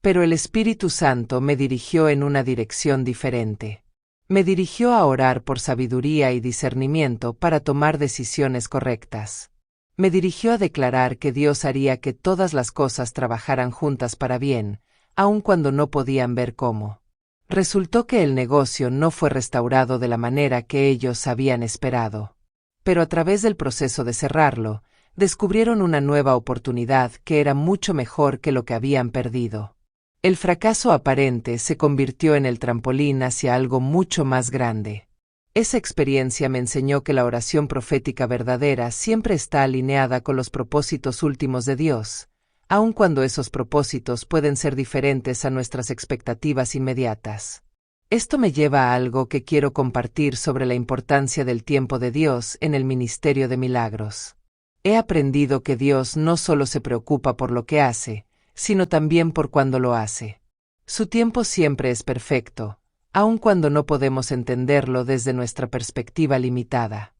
Pero el Espíritu Santo me dirigió en una dirección diferente. Me dirigió a orar por sabiduría y discernimiento para tomar decisiones correctas. Me dirigió a declarar que Dios haría que todas las cosas trabajaran juntas para bien, aun cuando no podían ver cómo. Resultó que el negocio no fue restaurado de la manera que ellos habían esperado. Pero a través del proceso de cerrarlo, descubrieron una nueva oportunidad que era mucho mejor que lo que habían perdido. El fracaso aparente se convirtió en el trampolín hacia algo mucho más grande. Esa experiencia me enseñó que la oración profética verdadera siempre está alineada con los propósitos últimos de Dios, aun cuando esos propósitos pueden ser diferentes a nuestras expectativas inmediatas. Esto me lleva a algo que quiero compartir sobre la importancia del tiempo de Dios en el ministerio de milagros. He aprendido que Dios no solo se preocupa por lo que hace, sino también por cuándo lo hace. Su tiempo siempre es perfecto, aun cuando no podemos entenderlo desde nuestra perspectiva limitada.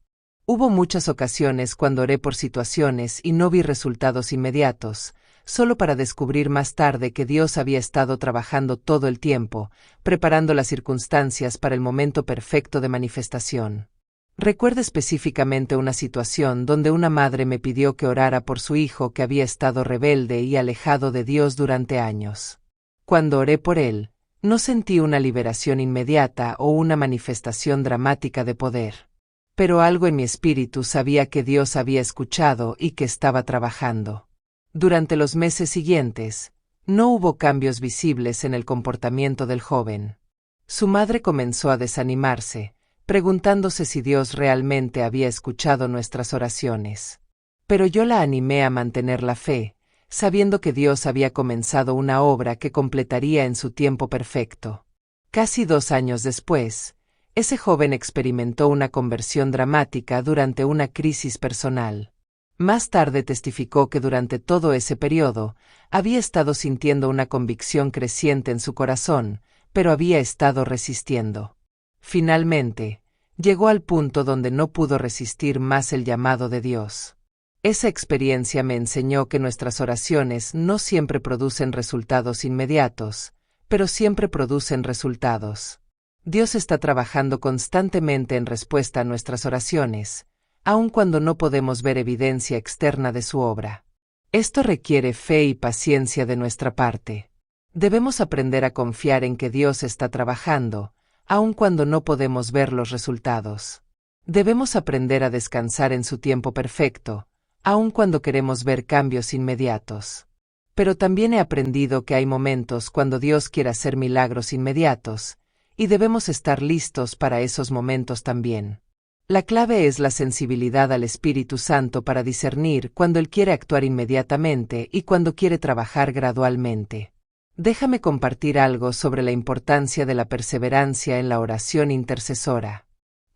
Hubo muchas ocasiones cuando oré por situaciones y no vi resultados inmediatos, solo para descubrir más tarde que Dios había estado trabajando todo el tiempo, preparando las circunstancias para el momento perfecto de manifestación. Recuerdo específicamente una situación donde una madre me pidió que orara por su hijo que había estado rebelde y alejado de Dios durante años. Cuando oré por él, No sentí una liberación inmediata o una manifestación dramática de poder. Pero algo en mi espíritu sabía que Dios había escuchado y que estaba trabajando. Durante los meses siguientes, no hubo cambios visibles en el comportamiento del joven. Su madre comenzó a desanimarse, preguntándose si Dios realmente había escuchado nuestras oraciones. Pero yo la animé a mantener la fe, sabiendo que Dios había comenzado una obra que completaría en su tiempo perfecto. Casi 2 años después, ese joven experimentó una conversión dramática durante una crisis personal. Más tarde testificó que durante todo ese periodo había estado sintiendo una convicción creciente en su corazón, pero había estado resistiendo. Finalmente, llegó al punto donde no pudo resistir más el llamado de Dios. Esa experiencia me enseñó que nuestras oraciones no siempre producen resultados inmediatos, pero siempre producen resultados. Dios está trabajando constantemente en respuesta a nuestras oraciones, aun cuando no podemos ver evidencia externa de su obra. Esto requiere fe y paciencia de nuestra parte. Debemos aprender a confiar en que Dios está trabajando, aun cuando no podemos ver los resultados. Debemos aprender a descansar en su tiempo perfecto, aun cuando queremos ver cambios inmediatos. Pero también he aprendido que hay momentos cuando Dios quiere hacer milagros inmediatos, y debemos estar listos para esos momentos también. La clave es la sensibilidad al Espíritu Santo para discernir cuando Él quiere actuar inmediatamente y cuando quiere trabajar gradualmente. Déjame compartir algo sobre la importancia de la perseverancia en la oración intercesora.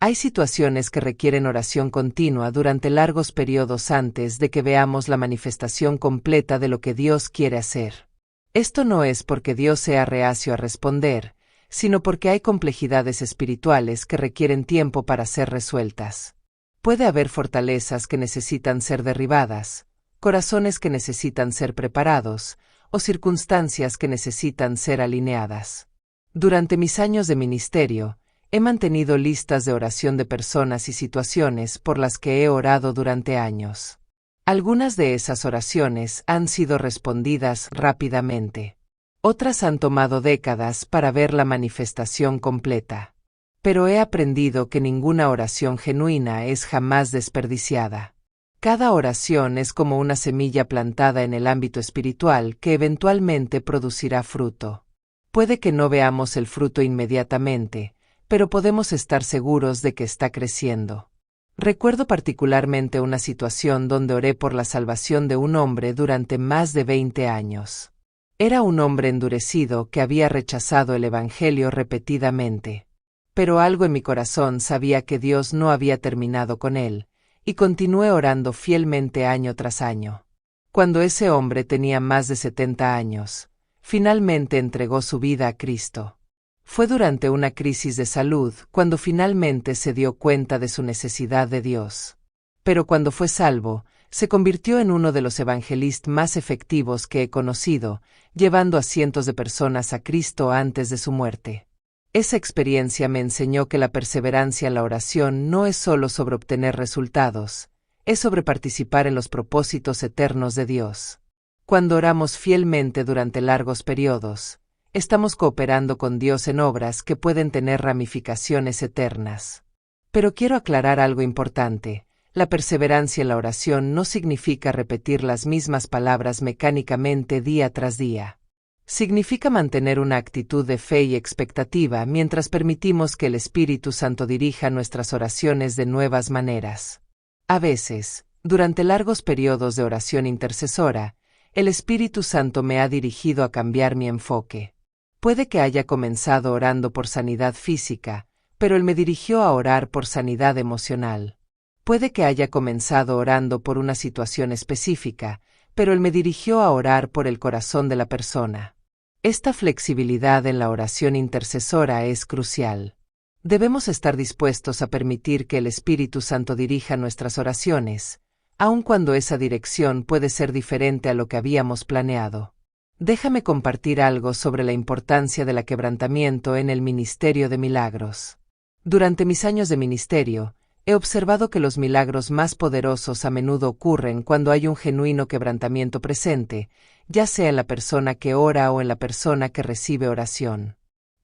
Hay situaciones que requieren oración continua durante largos periodos antes de que veamos la manifestación completa de lo que Dios quiere hacer. Esto no es porque Dios sea reacio a responder, sino porque hay complejidades espirituales que requieren tiempo para ser resueltas. Puede haber fortalezas que necesitan ser derribadas, corazones que necesitan ser preparados, o circunstancias que necesitan ser alineadas. Durante mis años de ministerio, he mantenido listas de oración de personas y situaciones por las que he orado durante años. Algunas de esas oraciones han sido respondidas rápidamente. Otras han tomado décadas para ver la manifestación completa. Pero he aprendido que ninguna oración genuina es jamás desperdiciada. Cada oración es como una semilla plantada en el ámbito espiritual que eventualmente producirá fruto. Puede que no veamos el fruto inmediatamente, pero podemos estar seguros de que está creciendo. Recuerdo particularmente una situación donde oré por la salvación de un hombre durante más de 20 años. Era un hombre endurecido que había rechazado el Evangelio repetidamente. Pero algo en mi corazón sabía que Dios no había terminado con él, y continué orando fielmente año tras año. Cuando ese hombre tenía más de 70 años, finalmente entregó su vida a Cristo. Fue durante una crisis de salud cuando finalmente se dio cuenta de su necesidad de Dios. Pero cuando fue salvo, se convirtió en uno de los evangelistas más efectivos que he conocido, llevando a cientos de personas a Cristo antes de su muerte. Esa experiencia me enseñó que la perseverancia en la oración no es solo sobre obtener resultados, es sobre participar en los propósitos eternos de Dios. Cuando oramos fielmente durante largos periodos, estamos cooperando con Dios en obras que pueden tener ramificaciones eternas. Pero quiero aclarar algo importante. La perseverancia en la oración no significa repetir las mismas palabras mecánicamente día tras día. Significa mantener una actitud de fe y expectativa mientras permitimos que el Espíritu Santo dirija nuestras oraciones de nuevas maneras. A veces, durante largos periodos de oración intercesora, el Espíritu Santo me ha dirigido a cambiar mi enfoque. Puede que haya comenzado orando por sanidad física, pero Él me dirigió a orar por sanidad emocional. Puede que haya comenzado orando por una situación específica, pero Él me dirigió a orar por el corazón de la persona. Esta flexibilidad en la oración intercesora es crucial. Debemos estar dispuestos a permitir que el Espíritu Santo dirija nuestras oraciones, aun cuando esa dirección puede ser diferente a lo que habíamos planeado. Déjame compartir algo sobre la importancia del quebrantamiento en el ministerio de milagros. Durante mis años de ministerio, he observado que los milagros más poderosos a menudo ocurren cuando hay un genuino quebrantamiento presente, ya sea en la persona que ora o en la persona que recibe oración.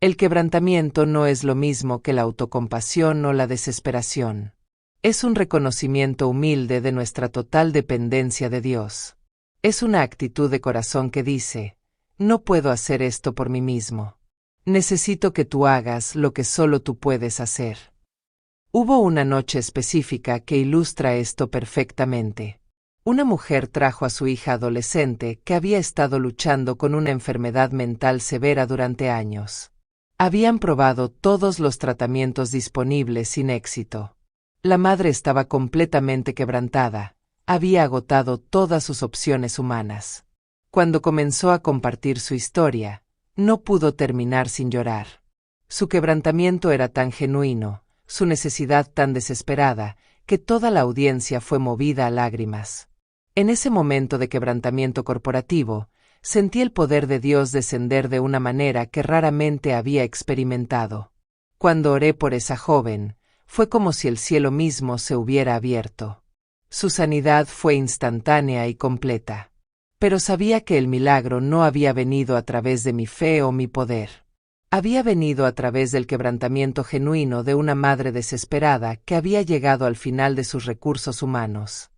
El quebrantamiento no es lo mismo que la autocompasión o la desesperación. Es un reconocimiento humilde de nuestra total dependencia de Dios. Es una actitud de corazón que dice: no puedo hacer esto por mí mismo. Necesito que tú hagas lo que solo tú puedes hacer. Hubo una noche específica que ilustra esto perfectamente. Una mujer trajo a su hija adolescente que había estado luchando con una enfermedad mental severa durante años. Habían probado todos los tratamientos disponibles sin éxito. La madre estaba completamente quebrantada, había agotado todas sus opciones humanas. Cuando comenzó a compartir su historia, no pudo terminar sin llorar. Su quebrantamiento era tan genuino, su necesidad tan desesperada, que toda la audiencia fue movida a lágrimas. En ese momento de quebrantamiento corporativo, sentí el poder de Dios descender de una manera que raramente había experimentado. Cuando oré por esa joven, fue como si el cielo mismo se hubiera abierto. Su sanidad fue instantánea y completa. Pero sabía que el milagro no había venido a través de mi fe o mi poder. Había venido a través del quebrantamiento genuino de una madre desesperada que había llegado al final de sus recursos humanos.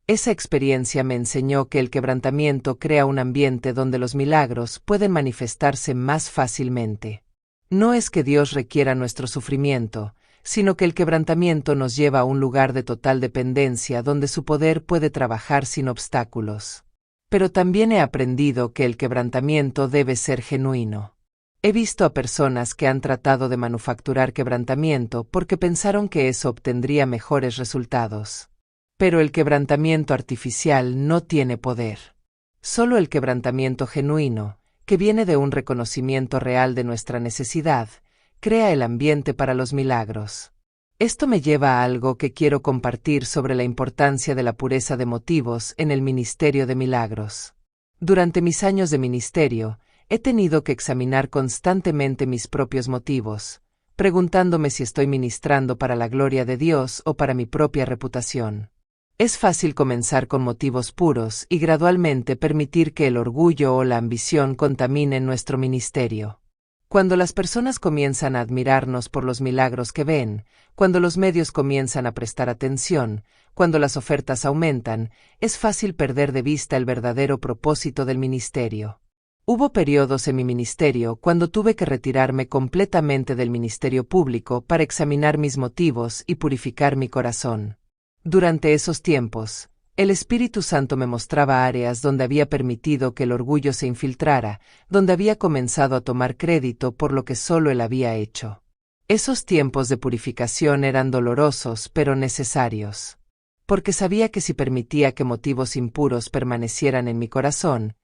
Esa experiencia me enseñó que el quebrantamiento crea un ambiente donde los milagros pueden manifestarse más fácilmente. No es que Dios requiera nuestro sufrimiento, sino que el quebrantamiento nos lleva a un lugar de total dependencia donde su poder puede trabajar sin obstáculos. Pero también he aprendido que el quebrantamiento debe ser genuino. He visto a personas que han tratado de manufacturar quebrantamiento porque pensaron que eso obtendría mejores resultados. Pero el quebrantamiento artificial no tiene poder. Solo el quebrantamiento genuino, que viene de un reconocimiento real de nuestra necesidad, crea el ambiente para los milagros. Esto me lleva a algo que quiero compartir sobre la importancia de la pureza de motivos en el ministerio de milagros. Durante mis años de ministerio, he tenido que examinar constantemente mis propios motivos, preguntándome si estoy ministrando para la gloria de Dios o para mi propia reputación. Es fácil comenzar con motivos puros y gradualmente permitir que el orgullo o la ambición contaminen nuestro ministerio. Cuando las personas comienzan a admirarnos por los milagros que ven, cuando los medios comienzan a prestar atención, cuando las ofertas aumentan, es fácil perder de vista el verdadero propósito del ministerio. Hubo periodos en mi ministerio cuando tuve que retirarme completamente del ministerio público para examinar mis motivos y purificar mi corazón. Durante esos tiempos, el Espíritu Santo me mostraba áreas donde había permitido que el orgullo se infiltrara, donde había comenzado a tomar crédito por lo que solo él había hecho. Esos tiempos de purificación eran dolorosos pero necesarios. Porque sabía que si permitía que motivos impuros permanecieran en mi corazón,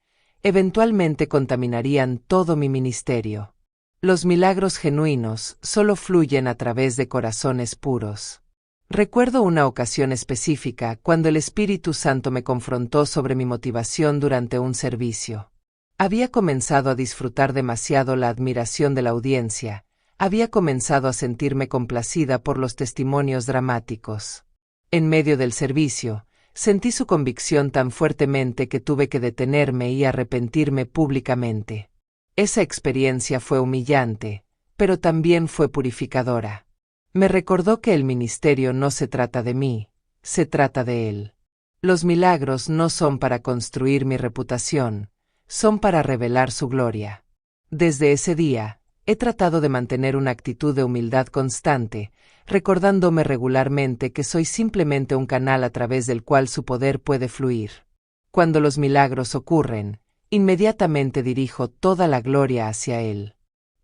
eventualmente contaminarían todo mi ministerio. Los milagros genuinos solo fluyen a través de corazones puros. Recuerdo una ocasión específica cuando el Espíritu Santo me confrontó sobre mi motivación durante un servicio. Había comenzado a disfrutar demasiado la admiración de la audiencia, había comenzado a sentirme complacida por los testimonios dramáticos. En medio del servicio, sentí su convicción tan fuertemente que tuve que detenerme y arrepentirme públicamente. Esa experiencia fue humillante, pero también fue purificadora. Me recordó que el ministerio no se trata de mí, se trata de Él. Los milagros no son para construir mi reputación, son para revelar su gloria. Desde ese día, he tratado de mantener una actitud de humildad constante, recordándome regularmente que soy simplemente un canal a través del cual su poder puede fluir. Cuando los milagros ocurren, inmediatamente dirijo toda la gloria hacia Él.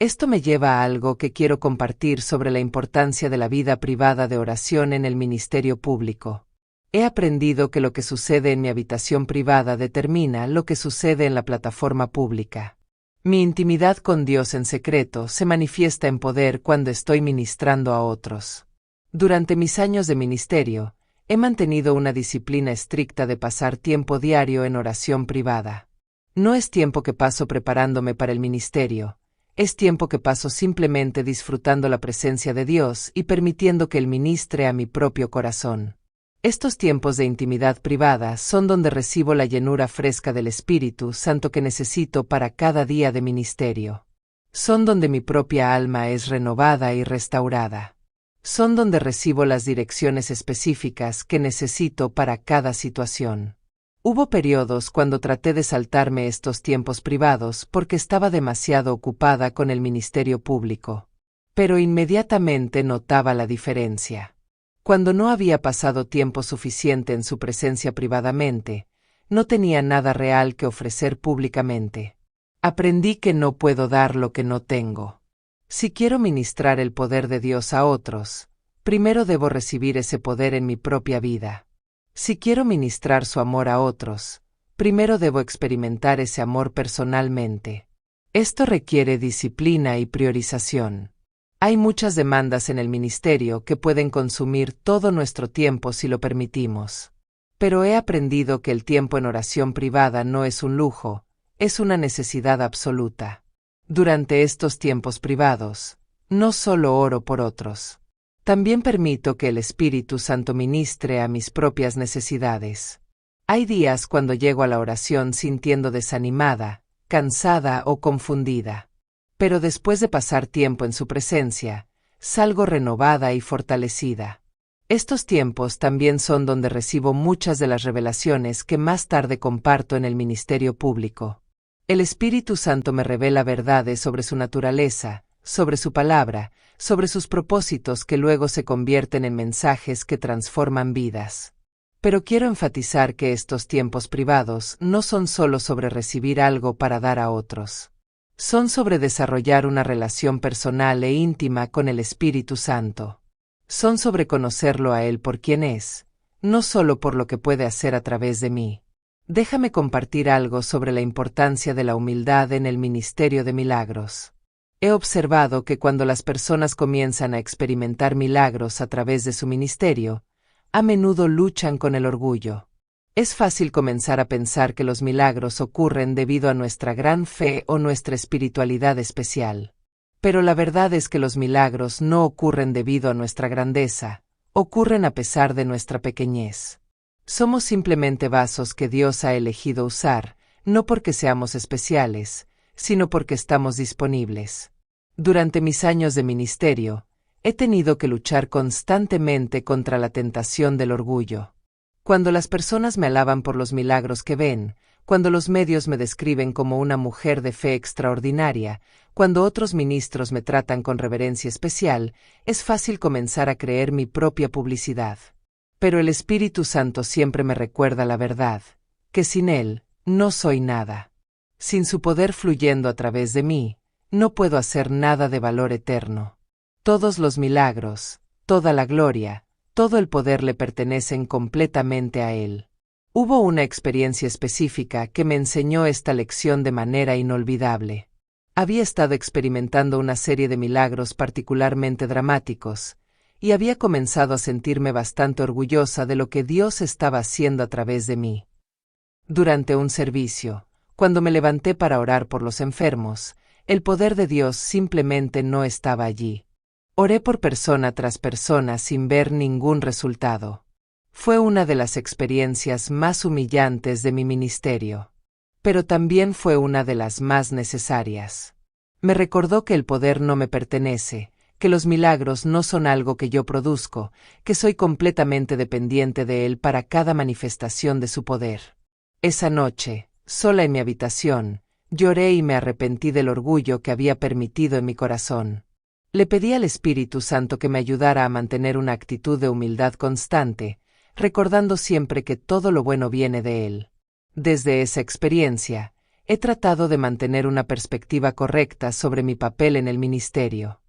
Esto me lleva a algo que quiero compartir sobre la importancia de la vida privada de oración en el ministerio público. He aprendido que lo que sucede en mi habitación privada determina lo que sucede en la plataforma pública. Mi intimidad con Dios en secreto se manifiesta en poder cuando estoy ministrando a otros. Durante mis años de ministerio, he mantenido una disciplina estricta de pasar tiempo diario en oración privada. No es tiempo que paso preparándome para el ministerio, es tiempo que paso simplemente disfrutando la presencia de Dios y permitiendo que Él ministre a mi propio corazón. Estos tiempos de intimidad privada son donde recibo la llenura fresca del Espíritu Santo que necesito para cada día de ministerio. Son donde mi propia alma es renovada y restaurada. Son donde recibo las direcciones específicas que necesito para cada situación. Hubo periodos cuando traté de saltarme estos tiempos privados porque estaba demasiado ocupada con el ministerio público. Pero inmediatamente notaba la diferencia. Cuando no había pasado tiempo suficiente en su presencia privadamente, no tenía nada real que ofrecer públicamente. Aprendí que no puedo dar lo que no tengo. Si quiero ministrar el poder de Dios a otros, primero debo recibir ese poder en mi propia vida. Si quiero ministrar su amor a otros, primero debo experimentar ese amor personalmente. Esto requiere disciplina y priorización. Hay muchas demandas en el ministerio que pueden consumir todo nuestro tiempo si lo permitimos. Pero he aprendido que el tiempo en oración privada no es un lujo, es una necesidad absoluta. Durante estos tiempos privados, no solo oro por otros. También permito que el Espíritu Santo ministre a mis propias necesidades. Hay días cuando llego a la oración sintiendo desanimada, cansada o confundida. Pero después de pasar tiempo en su presencia, salgo renovada y fortalecida. Estos tiempos también son donde recibo muchas de las revelaciones que más tarde comparto en el ministerio público. El Espíritu Santo me revela verdades sobre su naturaleza, sobre su palabra, sobre sus propósitos que luego se convierten en mensajes que transforman vidas. Pero quiero enfatizar que estos tiempos privados no son solo sobre recibir algo para dar a otros. Son sobre desarrollar una relación personal e íntima con el Espíritu Santo. Son sobre conocerlo a Él por quien es, no solo por lo que puede hacer a través de mí. Déjame compartir algo sobre la importancia de la humildad en el ministerio de milagros. He observado que cuando las personas comienzan a experimentar milagros a través de su ministerio, a menudo luchan con el orgullo. Es fácil comenzar a pensar que los milagros ocurren debido a nuestra gran fe o nuestra espiritualidad especial. Pero la verdad es que los milagros no ocurren debido a nuestra grandeza, ocurren a pesar de nuestra pequeñez. Somos simplemente vasos que Dios ha elegido usar, no porque seamos especiales, sino porque estamos disponibles. Durante mis años de ministerio, he tenido que luchar constantemente contra la tentación del orgullo. Cuando las personas me alaban por los milagros que ven, cuando los medios me describen como una mujer de fe extraordinaria, cuando otros ministros me tratan con reverencia especial, es fácil comenzar a creer mi propia publicidad. Pero el Espíritu Santo siempre me recuerda la verdad, que sin Él, no soy nada. Sin su poder fluyendo a través de mí, no puedo hacer nada de valor eterno. Todos los milagros, toda la gloria, todo el poder le pertenecen completamente a Él. Hubo una experiencia específica que me enseñó esta lección de manera inolvidable. Había estado experimentando una serie de milagros particularmente dramáticos, y había comenzado a sentirme bastante orgullosa de lo que Dios estaba haciendo a través de mí. Durante un servicio, cuando me levanté para orar por los enfermos, el poder de Dios simplemente no estaba allí. Oré por persona tras persona sin ver ningún resultado. Fue una de las experiencias más humillantes de mi ministerio. Pero también fue una de las más necesarias. Me recordó que el poder no me pertenece, que los milagros no son algo que yo produzco, que soy completamente dependiente de Él para cada manifestación de su poder. Esa noche, sola en mi habitación, lloré y me arrepentí del orgullo que había permitido en mi corazón. Le pedí al Espíritu Santo que me ayudara a mantener una actitud de humildad constante, recordando siempre que todo lo bueno viene de Él. Desde esa experiencia, he tratado de mantener una perspectiva correcta sobre mi papel en el ministerio.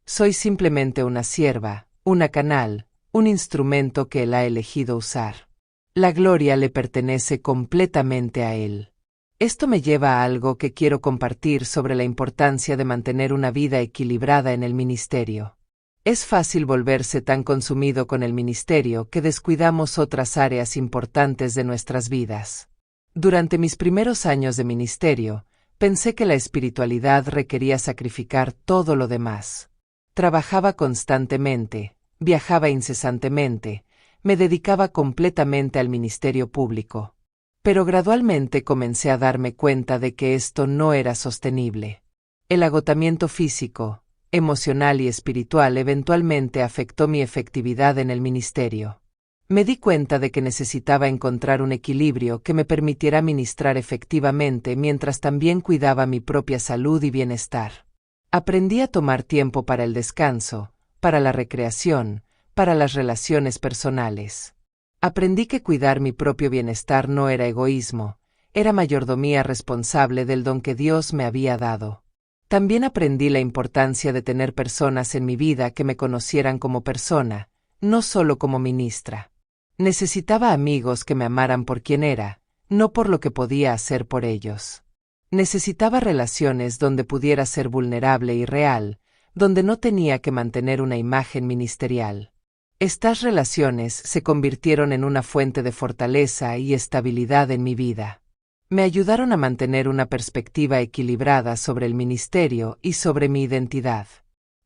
Soy simplemente una sierva, una canal, un instrumento que Él ha elegido usar. La gloria le pertenece completamente a Él. Esto me lleva a algo que quiero compartir sobre la importancia de mantener una vida equilibrada en el ministerio. Es fácil volverse tan consumido con el ministerio que descuidamos otras áreas importantes de nuestras vidas. Durante mis primeros años de ministerio, pensé que la espiritualidad requería sacrificar todo lo demás. Trabajaba constantemente, viajaba incesantemente, me dedicaba completamente al ministerio público. Pero gradualmente comencé a darme cuenta de que esto no era sostenible. El agotamiento físico, emocional y espiritual eventualmente afectó mi efectividad en el ministerio. Me di cuenta de que necesitaba encontrar un equilibrio que me permitiera ministrar efectivamente mientras también cuidaba mi propia salud y bienestar. Aprendí a tomar tiempo para el descanso, para la recreación, para las relaciones personales. Aprendí que cuidar mi propio bienestar no era egoísmo, era mayordomía responsable del don que Dios me había dado. También aprendí la importancia de tener personas en mi vida que me conocieran como persona, no solo como ministra. Necesitaba amigos que me amaran por quien era, no por lo que podía hacer por ellos. Necesitaba relaciones donde pudiera ser vulnerable y real, donde no tenía que mantener una imagen ministerial. Estas relaciones se convirtieron en una fuente de fortaleza y estabilidad en mi vida. Me ayudaron a mantener una perspectiva equilibrada sobre el ministerio y sobre mi identidad.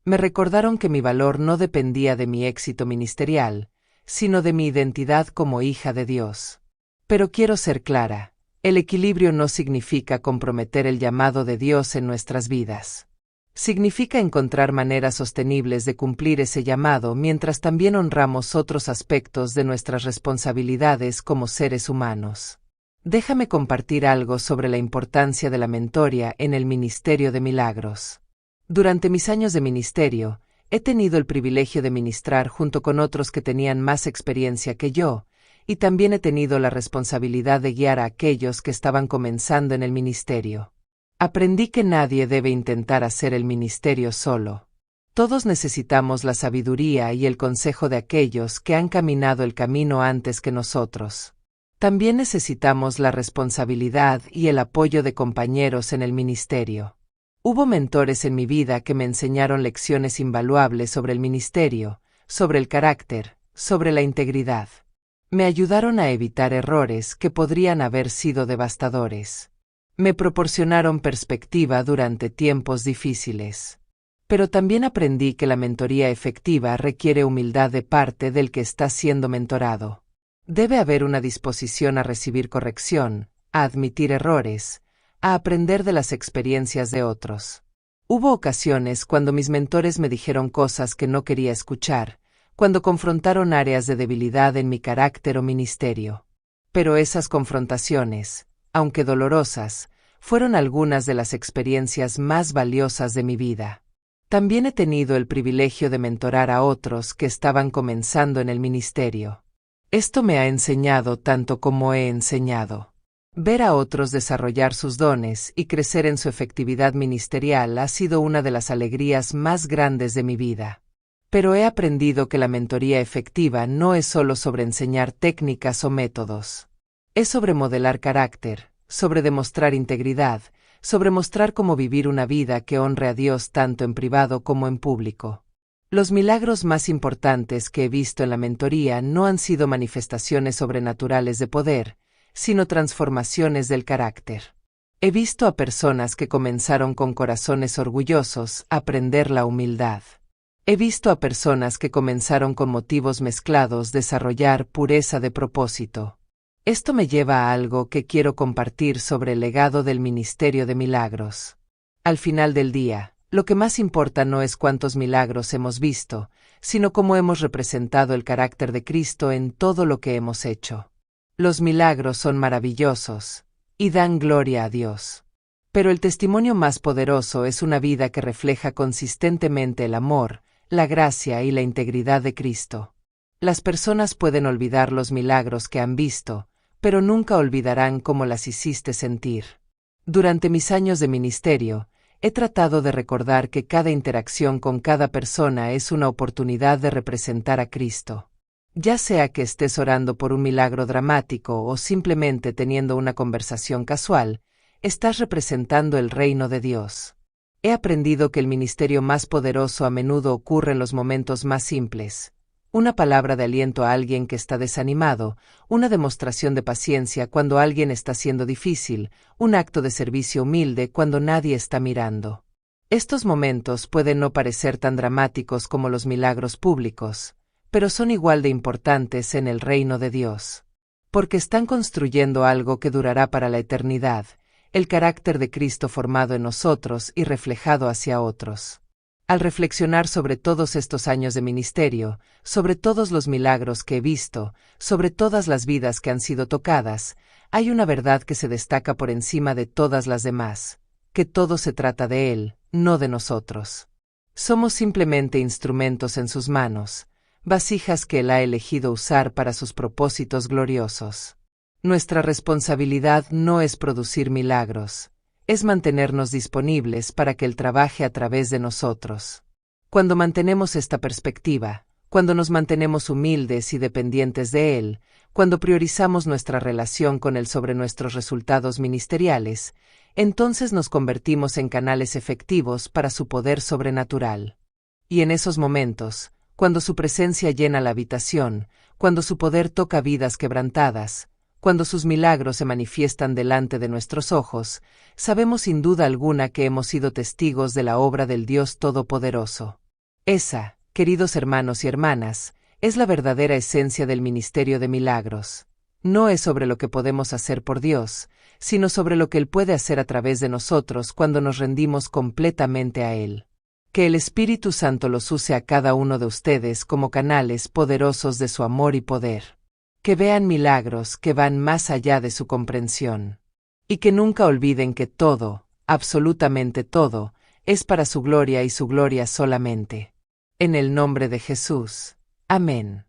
Me recordaron que mi valor no dependía de mi éxito ministerial, sino de mi identidad como hija de Dios. Pero quiero ser clara, el equilibrio no significa comprometer el llamado de Dios en nuestras vidas. Significa encontrar maneras sostenibles de cumplir ese llamado mientras también honramos otros aspectos de nuestras responsabilidades como seres humanos. Déjame compartir algo sobre la importancia de la mentoría en el ministerio de milagros. Durante mis años de ministerio, he tenido el privilegio de ministrar junto con otros que tenían más experiencia que yo, y también he tenido la responsabilidad de guiar a aquellos que estaban comenzando en el ministerio. Aprendí que nadie debe intentar hacer el ministerio solo. Todos necesitamos la sabiduría y el consejo de aquellos que han caminado el camino antes que nosotros. También necesitamos la responsabilidad y el apoyo de compañeros en el ministerio. Hubo mentores en mi vida que me enseñaron lecciones invaluables sobre el ministerio, sobre el carácter, sobre la integridad. Me ayudaron a evitar errores que podrían haber sido devastadores. Me proporcionaron perspectiva durante tiempos difíciles. Pero también aprendí que la mentoría efectiva requiere humildad de parte del que está siendo mentorado. Debe haber una disposición a recibir corrección, a admitir errores, a aprender de las experiencias de otros. Hubo ocasiones cuando mis mentores me dijeron cosas que no quería escuchar, cuando confrontaron áreas de debilidad en mi carácter o ministerio. Pero esas confrontaciones, aunque dolorosas, fueron algunas de las experiencias más valiosas de mi vida. También he tenido el privilegio de mentorar a otros que estaban comenzando en el ministerio. Esto me ha enseñado tanto como he enseñado. Ver a otros desarrollar sus dones y crecer en su efectividad ministerial ha sido una de las alegrías más grandes de mi vida. Pero he aprendido que la mentoría efectiva no es solo sobre enseñar técnicas o métodos. Es sobre modelar carácter, sobre demostrar integridad, sobre mostrar cómo vivir una vida que honre a Dios tanto en privado como en público. Los milagros más importantes que he visto en la mentoría no han sido manifestaciones sobrenaturales de poder, sino transformaciones del carácter. He visto a personas que comenzaron con corazones orgullosos aprender la humildad. He visto a personas que comenzaron con motivos mezclados desarrollar pureza de propósito. Esto me lleva a algo que quiero compartir sobre el legado del ministerio de milagros. Al final del día, lo que más importa no es cuántos milagros hemos visto, sino cómo hemos representado el carácter de Cristo en todo lo que hemos hecho. Los milagros son maravillosos y dan gloria a Dios. Pero el testimonio más poderoso es una vida que refleja consistentemente el amor, la gracia y la integridad de Cristo. Las personas pueden olvidar los milagros que han visto, pero nunca olvidarán cómo las hiciste sentir. Durante mis años de ministerio, he tratado de recordar que cada interacción con cada persona es una oportunidad de representar a Cristo. Ya sea que estés orando por un milagro dramático o simplemente teniendo una conversación casual, estás representando el reino de Dios. He aprendido que el ministerio más poderoso a menudo ocurre en los momentos más simples. Una palabra de aliento a alguien que está desanimado, una demostración de paciencia cuando alguien está siendo difícil, un acto de servicio humilde cuando nadie está mirando. Estos momentos pueden no parecer tan dramáticos como los milagros públicos, pero son igual de importantes en el reino de Dios. Porque están construyendo algo que durará para la eternidad, el carácter de Cristo formado en nosotros y reflejado hacia otros. Al reflexionar sobre todos estos años de ministerio, sobre todos los milagros que he visto, sobre todas las vidas que han sido tocadas, hay una verdad que se destaca por encima de todas las demás, que todo se trata de Él, no de nosotros. Somos simplemente instrumentos en sus manos, vasijas que Él ha elegido usar para sus propósitos gloriosos. Nuestra responsabilidad no es producir milagros, es mantenernos disponibles para que Él trabaje a través de nosotros. Cuando mantenemos esta perspectiva, cuando nos mantenemos humildes y dependientes de Él, cuando priorizamos nuestra relación con Él sobre nuestros resultados ministeriales, entonces nos convertimos en canales efectivos para su poder sobrenatural. Y en esos momentos, cuando su presencia llena la habitación, cuando su poder toca vidas quebrantadas, cuando sus milagros se manifiestan delante de nuestros ojos, sabemos sin duda alguna que hemos sido testigos de la obra del Dios Todopoderoso. Esa, queridos hermanos y hermanas, es la verdadera esencia del ministerio de milagros. No es sobre lo que podemos hacer por Dios, sino sobre lo que Él puede hacer a través de nosotros cuando nos rendimos completamente a Él. Que el Espíritu Santo los use a cada uno de ustedes como canales poderosos de su amor y poder. Que vean milagros que van más allá de su comprensión. Y que nunca olviden que todo, absolutamente todo, es para su gloria y su gloria solamente. En el nombre de Jesús. Amén.